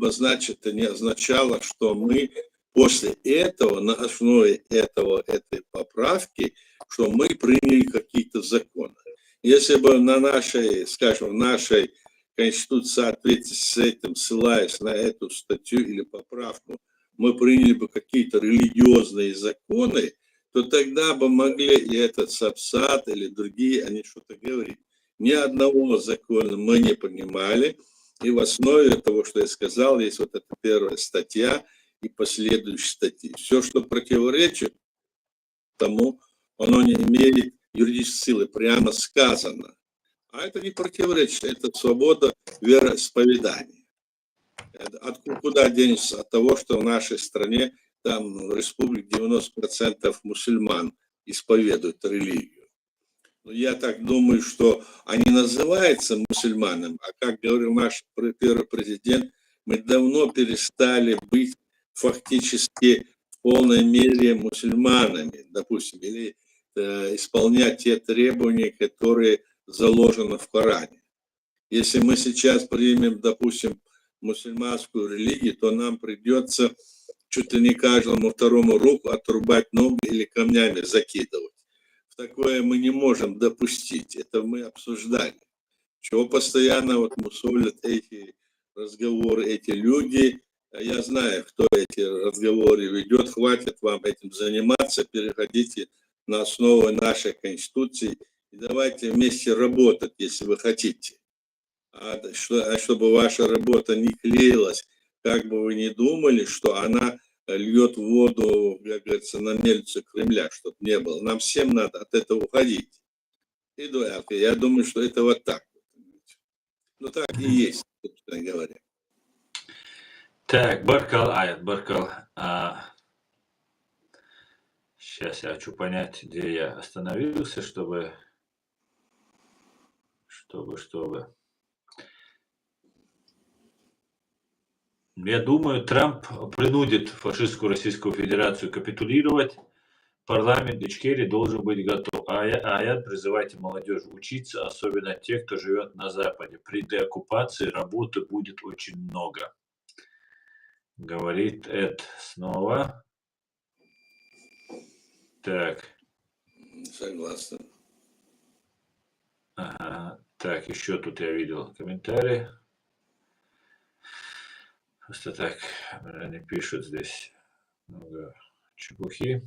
не означало, что мы после этого, на основе этой поправки, что мы приняли какие-то законы. Если бы на нашей, скажем, нашей Конституции, в соответствии с этим, ссылаясь на эту статью или поправку, мы приняли бы какие-то религиозные законы, то тогда бы могли и этот Сапсат или другие, они что-то говорить. Ни одного закона мы не принимали, и в основе того, что я сказал, есть вот эта первая статья и последующие статьи. Все, что противоречит тому, оно не имеет юридической силы, прямо сказано. А это не противоречит, это свобода вероисповедания. Куда денешься от того, что в нашей стране, там в республике 90% мусульман исповедуют религию. Но я так думаю, что они называются мусульманами, а как говорил наш первый президент, мы давно перестали быть фактически в полной мере мусульманами, допустим, или исполнять те требования, которые заложены в Коране. Если мы сейчас примем, допустим, мусульманскую религию, то нам придется чуть ли не каждому второму руку отрубать ноги или камнями закидывать. Такое мы не можем допустить. Это мы обсуждали. Чего постоянно вот мусолят эти разговоры, эти люди. Я знаю, кто эти разговоры ведет. Хватит вам этим заниматься. Переходите на основу нашей Конституции. И давайте вместе работать, если вы хотите. Чтобы ваша работа не клеилась, как бы вы ни думали, что она льет воду, как говорится, на мельницу Кремля, чтобы не было. Нам всем надо от этого уходить. И я думаю, что это вот так. Ну так и есть, собственно говоря. Так, Баркал. Сейчас я хочу понять, где я остановился, чтобы. Я думаю, Трамп принудит фашистскую Российскую Федерацию капитулировать. Парламент Ичкерии должен быть готов. Аят призывайте молодежь учиться, особенно те, кто живет на Западе. При деоккупации работы будет очень много. Говорит Эд снова. Так. Согласен. Ага. Так, еще тут я видел комментарии. Просто так, они пишут здесь много чепухи.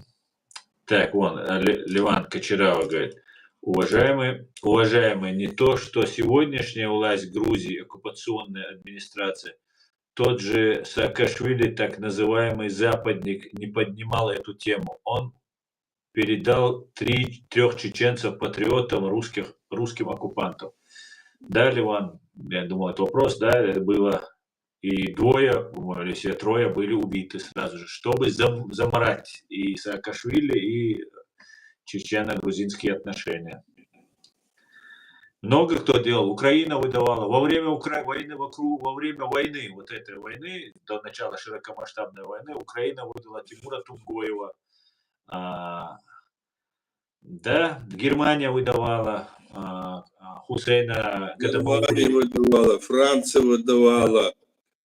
Так, вон, Ливан Кочерава говорит, уважаемые, не то, что сегодняшняя власть Грузии, оккупационная администрация, тот же Саакашвили, так называемый западник, не поднимал эту тему. Он передал трех чеченцев патриотам русским оккупантам. Да, Ливан, я думал, это вопрос, да, это было... И или все трое были убиты сразу же, чтобы заморать и Саакашвили, и чечено-грузинские отношения. Много кто делал. Украина выдавала. Во время войны, вот этой войны, до начала широкомасштабной войны, Украина выдала Тимура Тунгоева. Да, Германия выдавала Хусейна Гадамаули. Германия выдавала, Франция выдавала.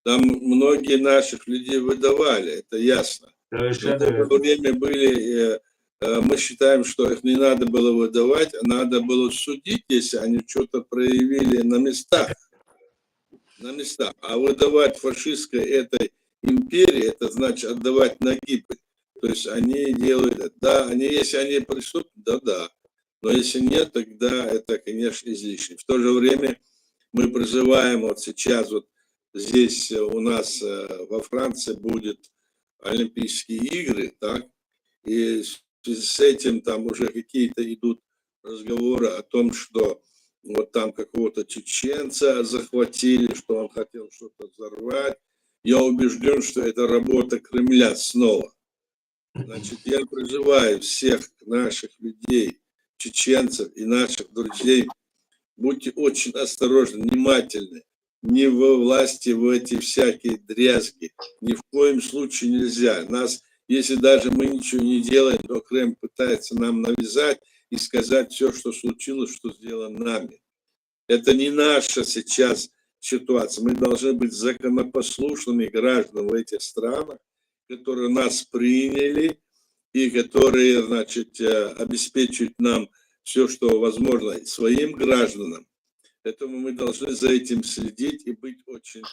Там многие наших людей выдавали, это ясно. Совершенно в то время были, мы считаем, что их не надо было выдавать, а надо было судить, если они что-то проявили на местах. на местах. А выдавать фашистской этой империи, это значит отдавать на гибель. То есть они делают это. Да, если они преступны, да. Но если нет, тогда это, конечно, излишне. В то же время мы призываем вот сейчас, вот здесь у нас во Франции будут Олимпийские игры, так? И в связи с этим там уже какие-то идут разговоры о том, что вот там какого-то чеченца захватили, что он хотел что-то взорвать. Я убежден, что это работа Кремля снова. Значит, я призываю всех наших людей, чеченцев и наших друзей, будьте очень осторожны, внимательны. Не во власти в эти всякие дрязги. Ни в коем случае нельзя. Нас, если даже мы ничего не делаем, то Кремль пытается нам навязать и сказать все, что случилось, что сделано нами. Это не наша сейчас ситуация. Мы должны быть законопослушными гражданами в этих странах, которые нас приняли и которые, значит, обеспечивают нам все, что возможно своим гражданам. Поэтому мы должны за этим следить и быть очень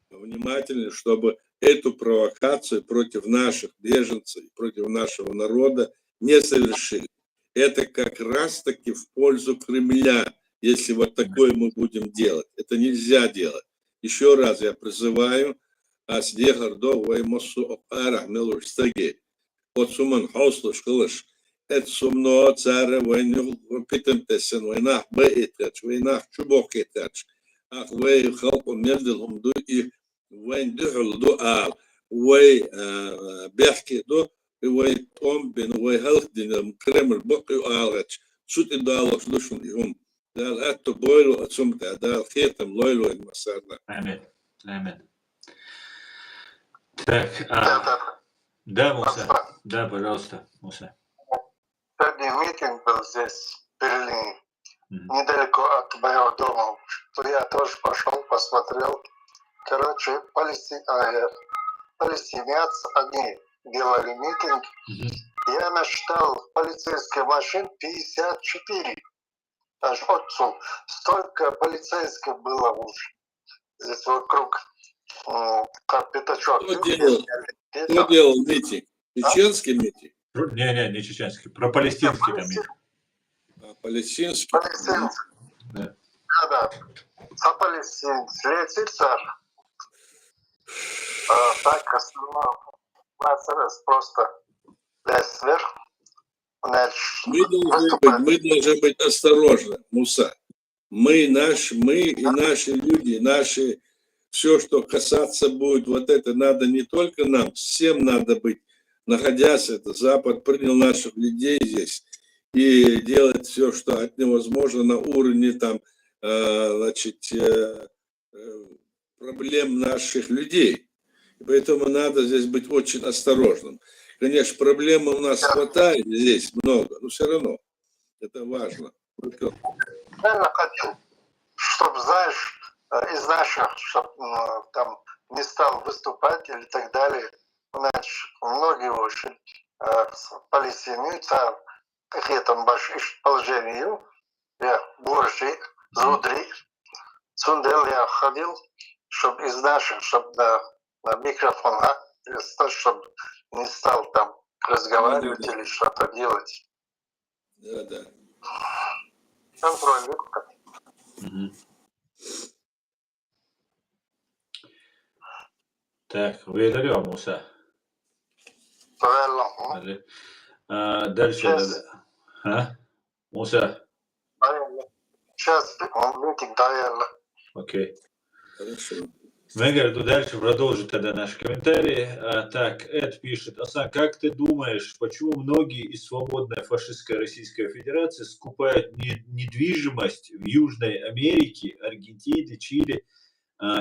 внимательны, чтобы эту провокацию против наших беженцев, против нашего народа не совершили. Это как раз-таки в пользу Кремля, если вот такое мы будем делать. Это нельзя делать. Еще раз я призываю от суман хауслыш кылыш, это сумно царя войну питентесен, войнах бейтач, войнах чубокетач, ах вей халпу медлум ду и войн дюхл ду ал, вей бехки ду, и вей томбин, вей халхдин, Кремль боки алгач, сути далош душун юм, дал это бойлу от сумта, дал хетам лойлу и масарна. Амин. Амин. Так, да, Муса. Да, пожалуйста, Муса. Сегодня митинг был здесь, в Берлине, недалеко от моего дома, что я тоже пошел, посмотрел. Короче, палестинцы, они делали митинг. Я насчитал полицейских машин 54. Аж отцу. Столько полицейских было уже. Здесь вокруг, как пятачок. Кто делал митинг? Чеченский митинг? Не чеченский, про палестинский там митинг. Палестинский? Палестинский. Да. За палестинцы. Летит царь. Так, основной процесс просто лезть вверх. Мы должны быть осторожны, Муса. Мы и наши люди, все, что касаться будет, вот это надо не только нам, всем надо быть, находясь, это Запад принял наших людей здесь и делать все, что от него возможно на уровне там, проблем наших людей. И поэтому надо здесь быть очень осторожным. Конечно, проблем у нас хватает здесь много, но все равно это важно. Я хотел, чтобы, знаешь, из наших, чтобы там не стал выступать или так далее. Значит, многие очень палестинцы, какие там большие положения, я больше зудри, сундел я ходил, чтобы из наших, чтобы на микрофон, чтобы не стал там разговаривать или что-то делать. Да. Контроль. Так, благодарю, Муса. Дальше. Муса. Сейчас митинг, наверное. Окей. Хорошо. Мы дальше продолжим тогда наши комментарии. Так, Эд пишет: Асан, как ты думаешь, почему многие из свободной фашистской Российской Федерации скупают недвижимость в Южной Америке, Аргентине, Чили?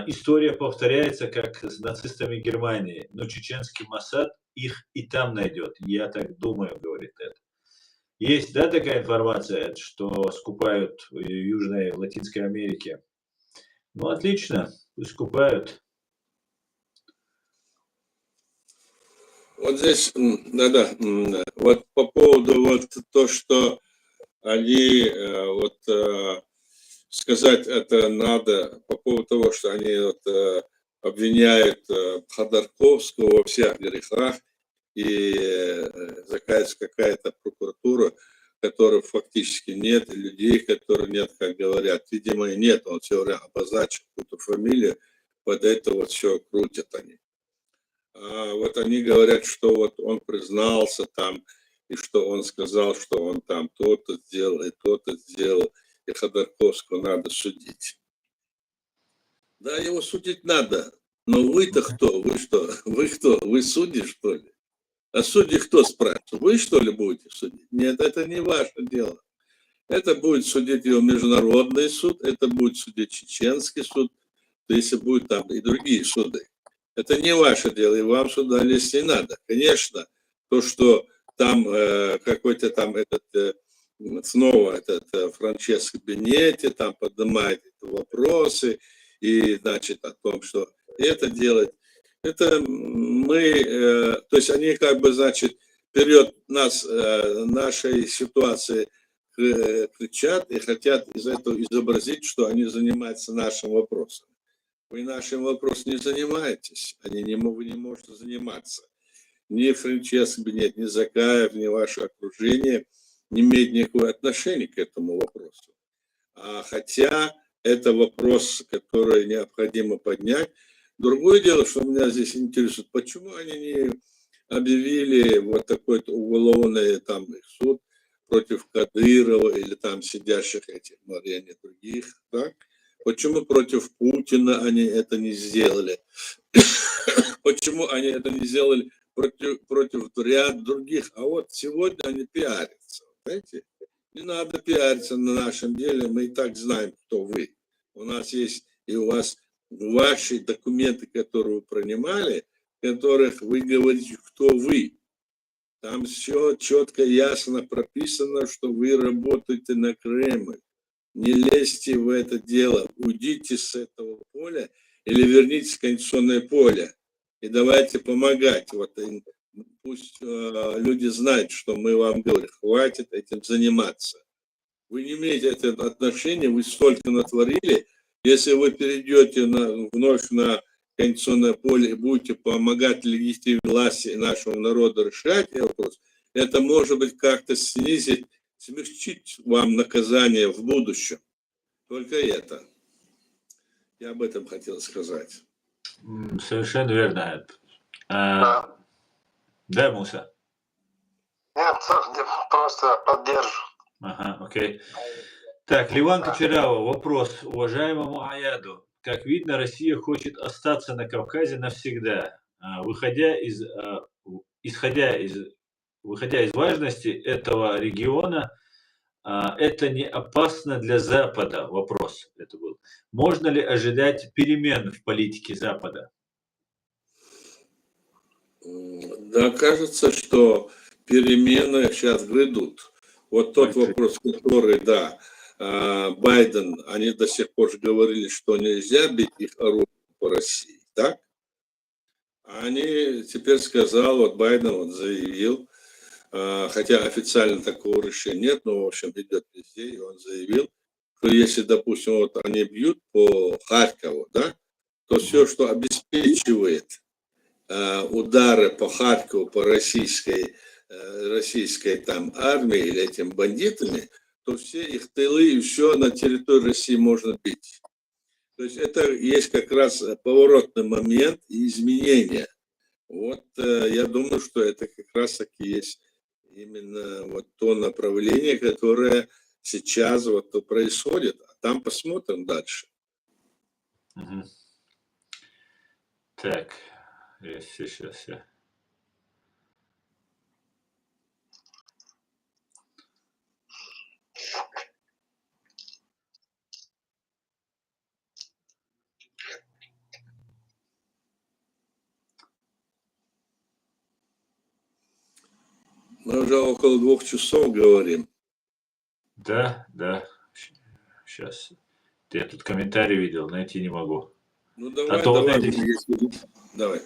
История повторяется, как с нацистами Германии, но чеченский Моссад их и там найдет. Я так думаю, говорит Эд. Есть, да, такая информация, Эд, что скупают в Южной Латинской Америке? Ну, отлично, пусть скупают. Вот здесь, да, вот по поводу вот то, что они вот сказать это надо по поводу того, что они обвиняют Ходорковского во всех грехах, и закается какая-то прокуратура, которой фактически нет, и людей, которые нет, как говорят. Видимо, и нет, он все время обозначил какую-то фамилию, под это вот все крутят они. А вот они говорят, что вот он признался там, и что он сказал, что он там то-то сделал, и то-то сделал, и Ходорковского надо судить. Да, его судить надо, но вы-то кто? Вы что? Вы кто? Вы судьи, что ли? А судьи кто спрашивает? Вы, что ли, будете судить? Нет, это не ваше дело. Это будет судить его международный суд, это будет судить чеченский суд, если будет там и другие суды. Это не ваше дело, и вам сюда лезть не надо. Конечно, то, что там какой-то там снова этот Франческо Бенетти там поднимает эти вопросы, и, значит, о том, что это делать, это мы, то есть они как бы, значит, вперед нас, нашей ситуации кричат и хотят из этого изобразить, что они занимаются нашим вопросом. Вы нашим вопросом не занимаетесь, вы не можете заниматься. Ни Франческо Бенетти, ни Закаев, ни ваше окружение не имеет никакого отношения к этому вопросу. Хотя это вопрос, который необходимо поднять. Другое дело, что меня здесь интересует, почему они не объявили вот такой-то уголовный там суд против Кадырова или там сидящих этих и других, так? Почему против Путина они это не сделали? Почему они это не сделали против ряда других? А вот сегодня они пиарятся. Знаете? Не надо пиариться на нашем деле, мы и так знаем, кто вы. У нас есть и у вас ваши документы, которые вы принимали, в которых вы говорите, кто вы. Там все четко, ясно прописано, что вы работаете на Кремль. Не лезьте в это дело, уйдите с этого поля или вернитесь в конституционное поле. И давайте помогать. Вот, пусть люди знают, что мы вам говорим, хватит этим заниматься. Вы не имеете этого отношения, вы столько натворили. Если вы перейдете вновь на конституционное поле и будете помогать легитимной власти и нашему народу решать этот вопрос, это может быть как-то смягчить вам наказание в будущем. Только это. Я об этом хотел сказать. Совершенно верно. Да, Муса? Нет, просто поддержу. Ага, окей. Так, Ливан Кочерява, вопрос уважаемому Аяду. Как видно, Россия хочет остаться на Кавказе навсегда. Выходя из важности этого региона, это не опасно для Запада? Вопрос это был. Можно ли ожидать перемен в политике Запада? Да, кажется, что перемены сейчас грядут. Вот тот вопрос, который, да, Байден, они до сих пор говорили, что нельзя бить их оружием по России, так? Они теперь сказал, вот Байден вот заявил, хотя официально такого решения нет, но, в общем, идет везде, и он заявил, что если, допустим, вот они бьют по Харькову, да, то все, что обеспечивает удары по Харькову, по российской там армии или этим бандитами, то все их тылы и все на территории России можно бить. То есть это есть как раз поворотный момент и изменения. Вот я думаю, что это как раз таки есть именно вот то направление, которое сейчас вот происходит. А там посмотрим дальше. Угу. Так, сейчас я. Мы уже около 2 часов говорим. Да. Сейчас. Я тут комментарий видел, найти не могу. Ну А давай, то вот давай, эти давай.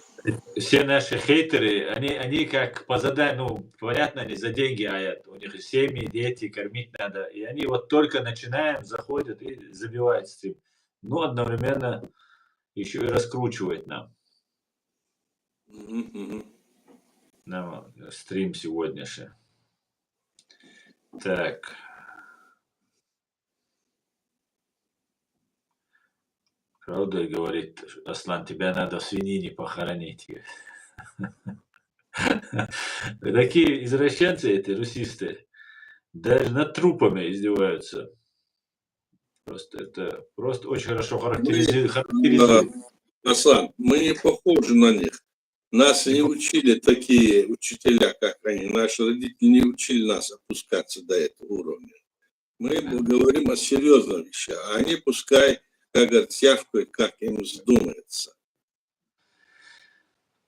все наши хейтеры, они как по заданию, ну, понятно, они за деньги аят, у них семьи, дети, кормить надо, и они вот только начинаем, заходят и забивают стрим. Ну, одновременно еще и раскручивает нам стрим сегодняшний. Так. Правда, говорит Аслан, тебя надо в свинине похоронить. Такие извращенцы эти, русисты, даже над трупами издеваются. Просто это просто очень хорошо характеризует. Аслан, мы не похожи на них. Нас не учили такие учителя, как они. Наши родители не учили нас опускаться до этого уровня. Мы говорим о серьезных вещах, а они пускай, как говорят, тяжко, как им вздумается.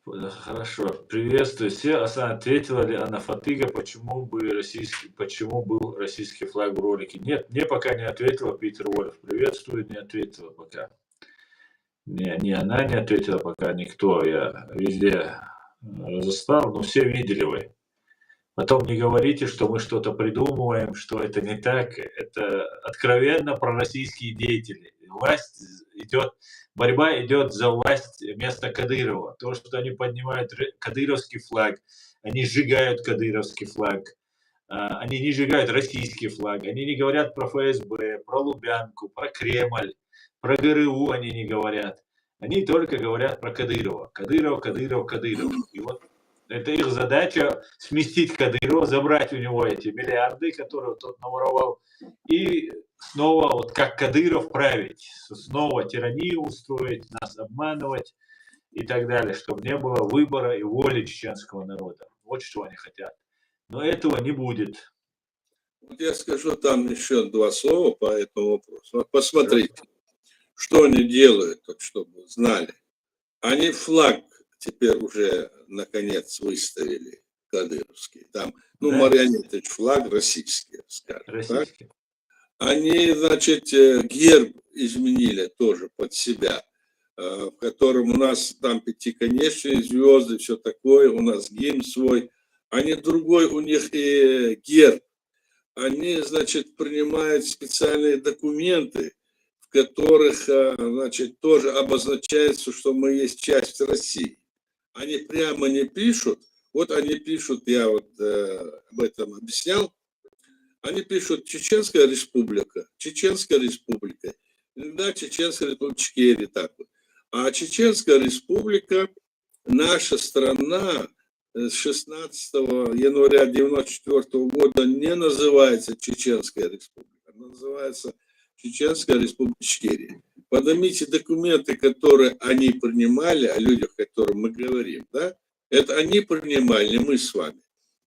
Хорошо. Приветствую всех. Асан, ответила ли Анна Фатыга, почему был российский флаг в ролике? Нет, мне пока не ответила Питер Вольф. Приветствую, не ответила пока. Не она не ответила пока, никто. Я везде разослал, но все видели вы. Потом не говорите, что мы что-то придумываем, что это не так. Это откровенно пророссийские деятели. Борьба идет за власть вместо Кадырова. То, что они поднимают кадыровский флаг, они сжигают кадыровский флаг, они не сжигают российский флаг, они не говорят про ФСБ, про Лубянку, про Кремль, про ГРУ они не говорят. Они только говорят про Кадырова. Кадыров. И вот это их задача сместить Кадырова, забрать у него эти миллиарды, которые тот наворовал, и снова, вот как Кадыров, править, снова тиранию устроить, нас обманывать и так далее, чтобы не было выбора и воли чеченского народа. Вот что они хотят. Но этого не будет. Вот я скажу там еще два слова по этому вопросу. Вот посмотрите, что они делают, вот, чтобы вы знали. Они флаг теперь уже наконец выставили кадыровский. Там, ну, Да. марионеточный флаг российский, скажем. Российский. Так? Они, значит, герб изменили тоже под себя, в котором у нас там пятиконечные звезды, все такое, у нас гимн свой. Они другой, у них и герб. Они, значит, принимают специальные документы, в которых, значит, тоже обозначается, что мы есть часть России. Они прямо не пишут, вот они пишут, я вот об этом объяснял, они пишут Чеченская республика, иногда Чеченская республика Ичкерия, так вот. А Чеченская республика, наша страна, с 16 января 1994 года не называется Чеченская республика, она называется Чеченская республика Ичкерия. Поднимите документы, которые они принимали, о людях, о которых мы говорим, да? Это они принимали, не мы с вами.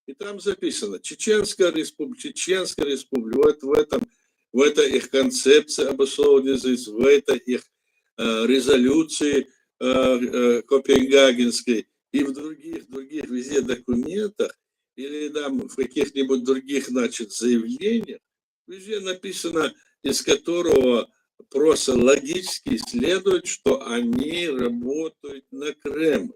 И там записано Чеченская республика. Вот в этой их концепции обусловленной, в этой их резолюции Копенгагенской и в других везде документах или там в каких-нибудь других, значит, заявлениях, везде написано, из которого просто логически следует, что они работают на Кремль.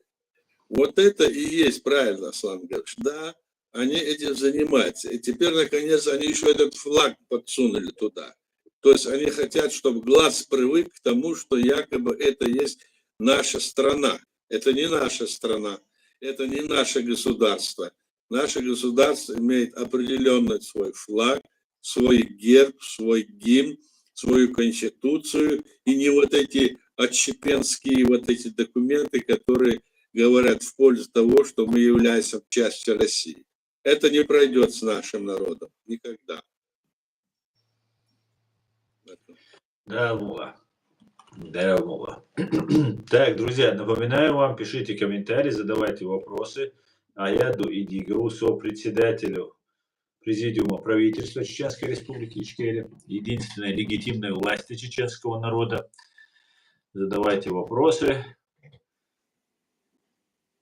Вот это и есть правильно, Аслан Георгиевич. Да, они этим занимаются. И теперь, наконец, они еще этот флаг подсунули туда. То есть они хотят, чтобы глаз привык к тому, что якобы это есть наша страна. Это не наша страна, это не наше государство. Наше государство имеет определенный свой флаг, свой герб, свой гимн, свою конституцию, и не вот эти отщепенские вот эти документы, которые говорят в пользу того, что мы являемся частью России. Это не пройдет с нашим народом никогда. Да, Мула. Так, друзья, напоминаю вам, пишите комментарии, задавайте вопросы. Аяду Идигову, сопредседателю Президиума правительства Чеченской Республики Ичкерия, единственной легитимной власти чеченского народа. Задавайте вопросы.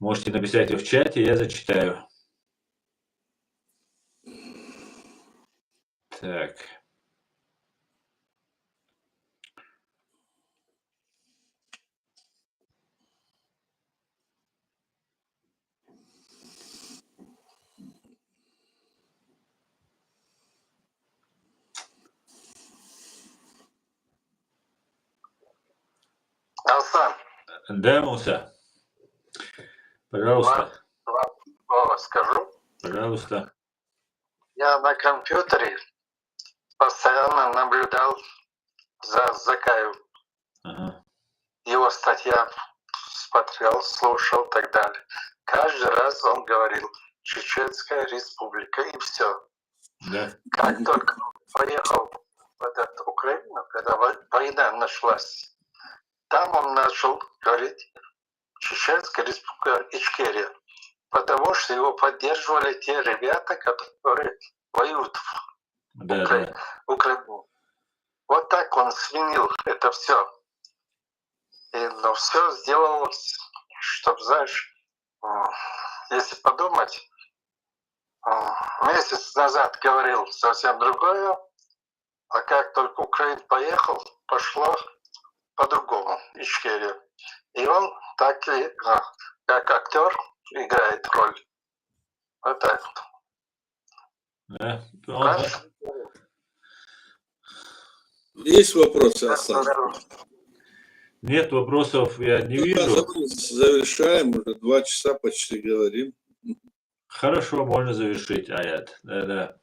Можете написать их в чате, я зачитаю. Так. Алсан, Да, Муса. Пожалуйста. два слова скажу. Пожалуйста. Я на компьютере постоянно наблюдал за Закаевым. Ага. Его статья смотрел, слушал и так далее. Каждый раз он говорил Чеченская республика и все. Да. Как только он поехал в эту Украину, когда война началась, там он начал говорить Чеченская республика Ичкерия, потому что его поддерживали те ребята, которые воюют в Украине. Вот так он сменил это все. И все сделалось, чтобы, знаешь, если подумать, месяц назад говорил совсем другое, а как только Украина поехал, пошло по-другому, Ичкерия. И он так и, как актер, играет роль. Вот так вот. Да. Правильно? Есть вопросы, Асан? Нет вопросов, я не вижу. Завершаем, уже 2 часа почти говорим. Хорошо, можно завершить, Аят. Да.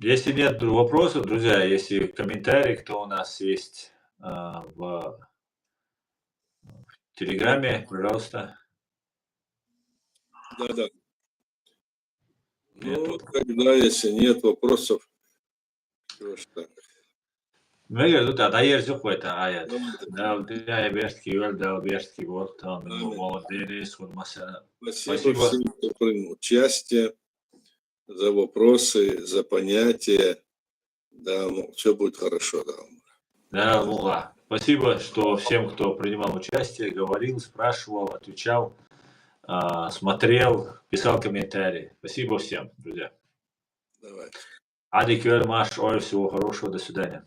Если нет вопросов, друзья, если комментарии, кто у нас есть в Телеграме, пожалуйста. Да. Ну, когда, если нет вопросов, что ж так. Meillä ajersi joku, että ajat. Да, берстки, да, берстки, вот там, молодец, вот масса. Спасибо всем, кто принял участие, за вопросы, за понятия. Да, все будет хорошо, да. Да, спасибо, что всем, кто принимал участие, говорил, спрашивал, отвечал, смотрел, писал комментарии. Спасибо всем, друзья. Давай. Адик Вермаш, ой, всего хорошего, до свидания.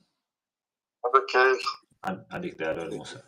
Окей. Адик Вермуса.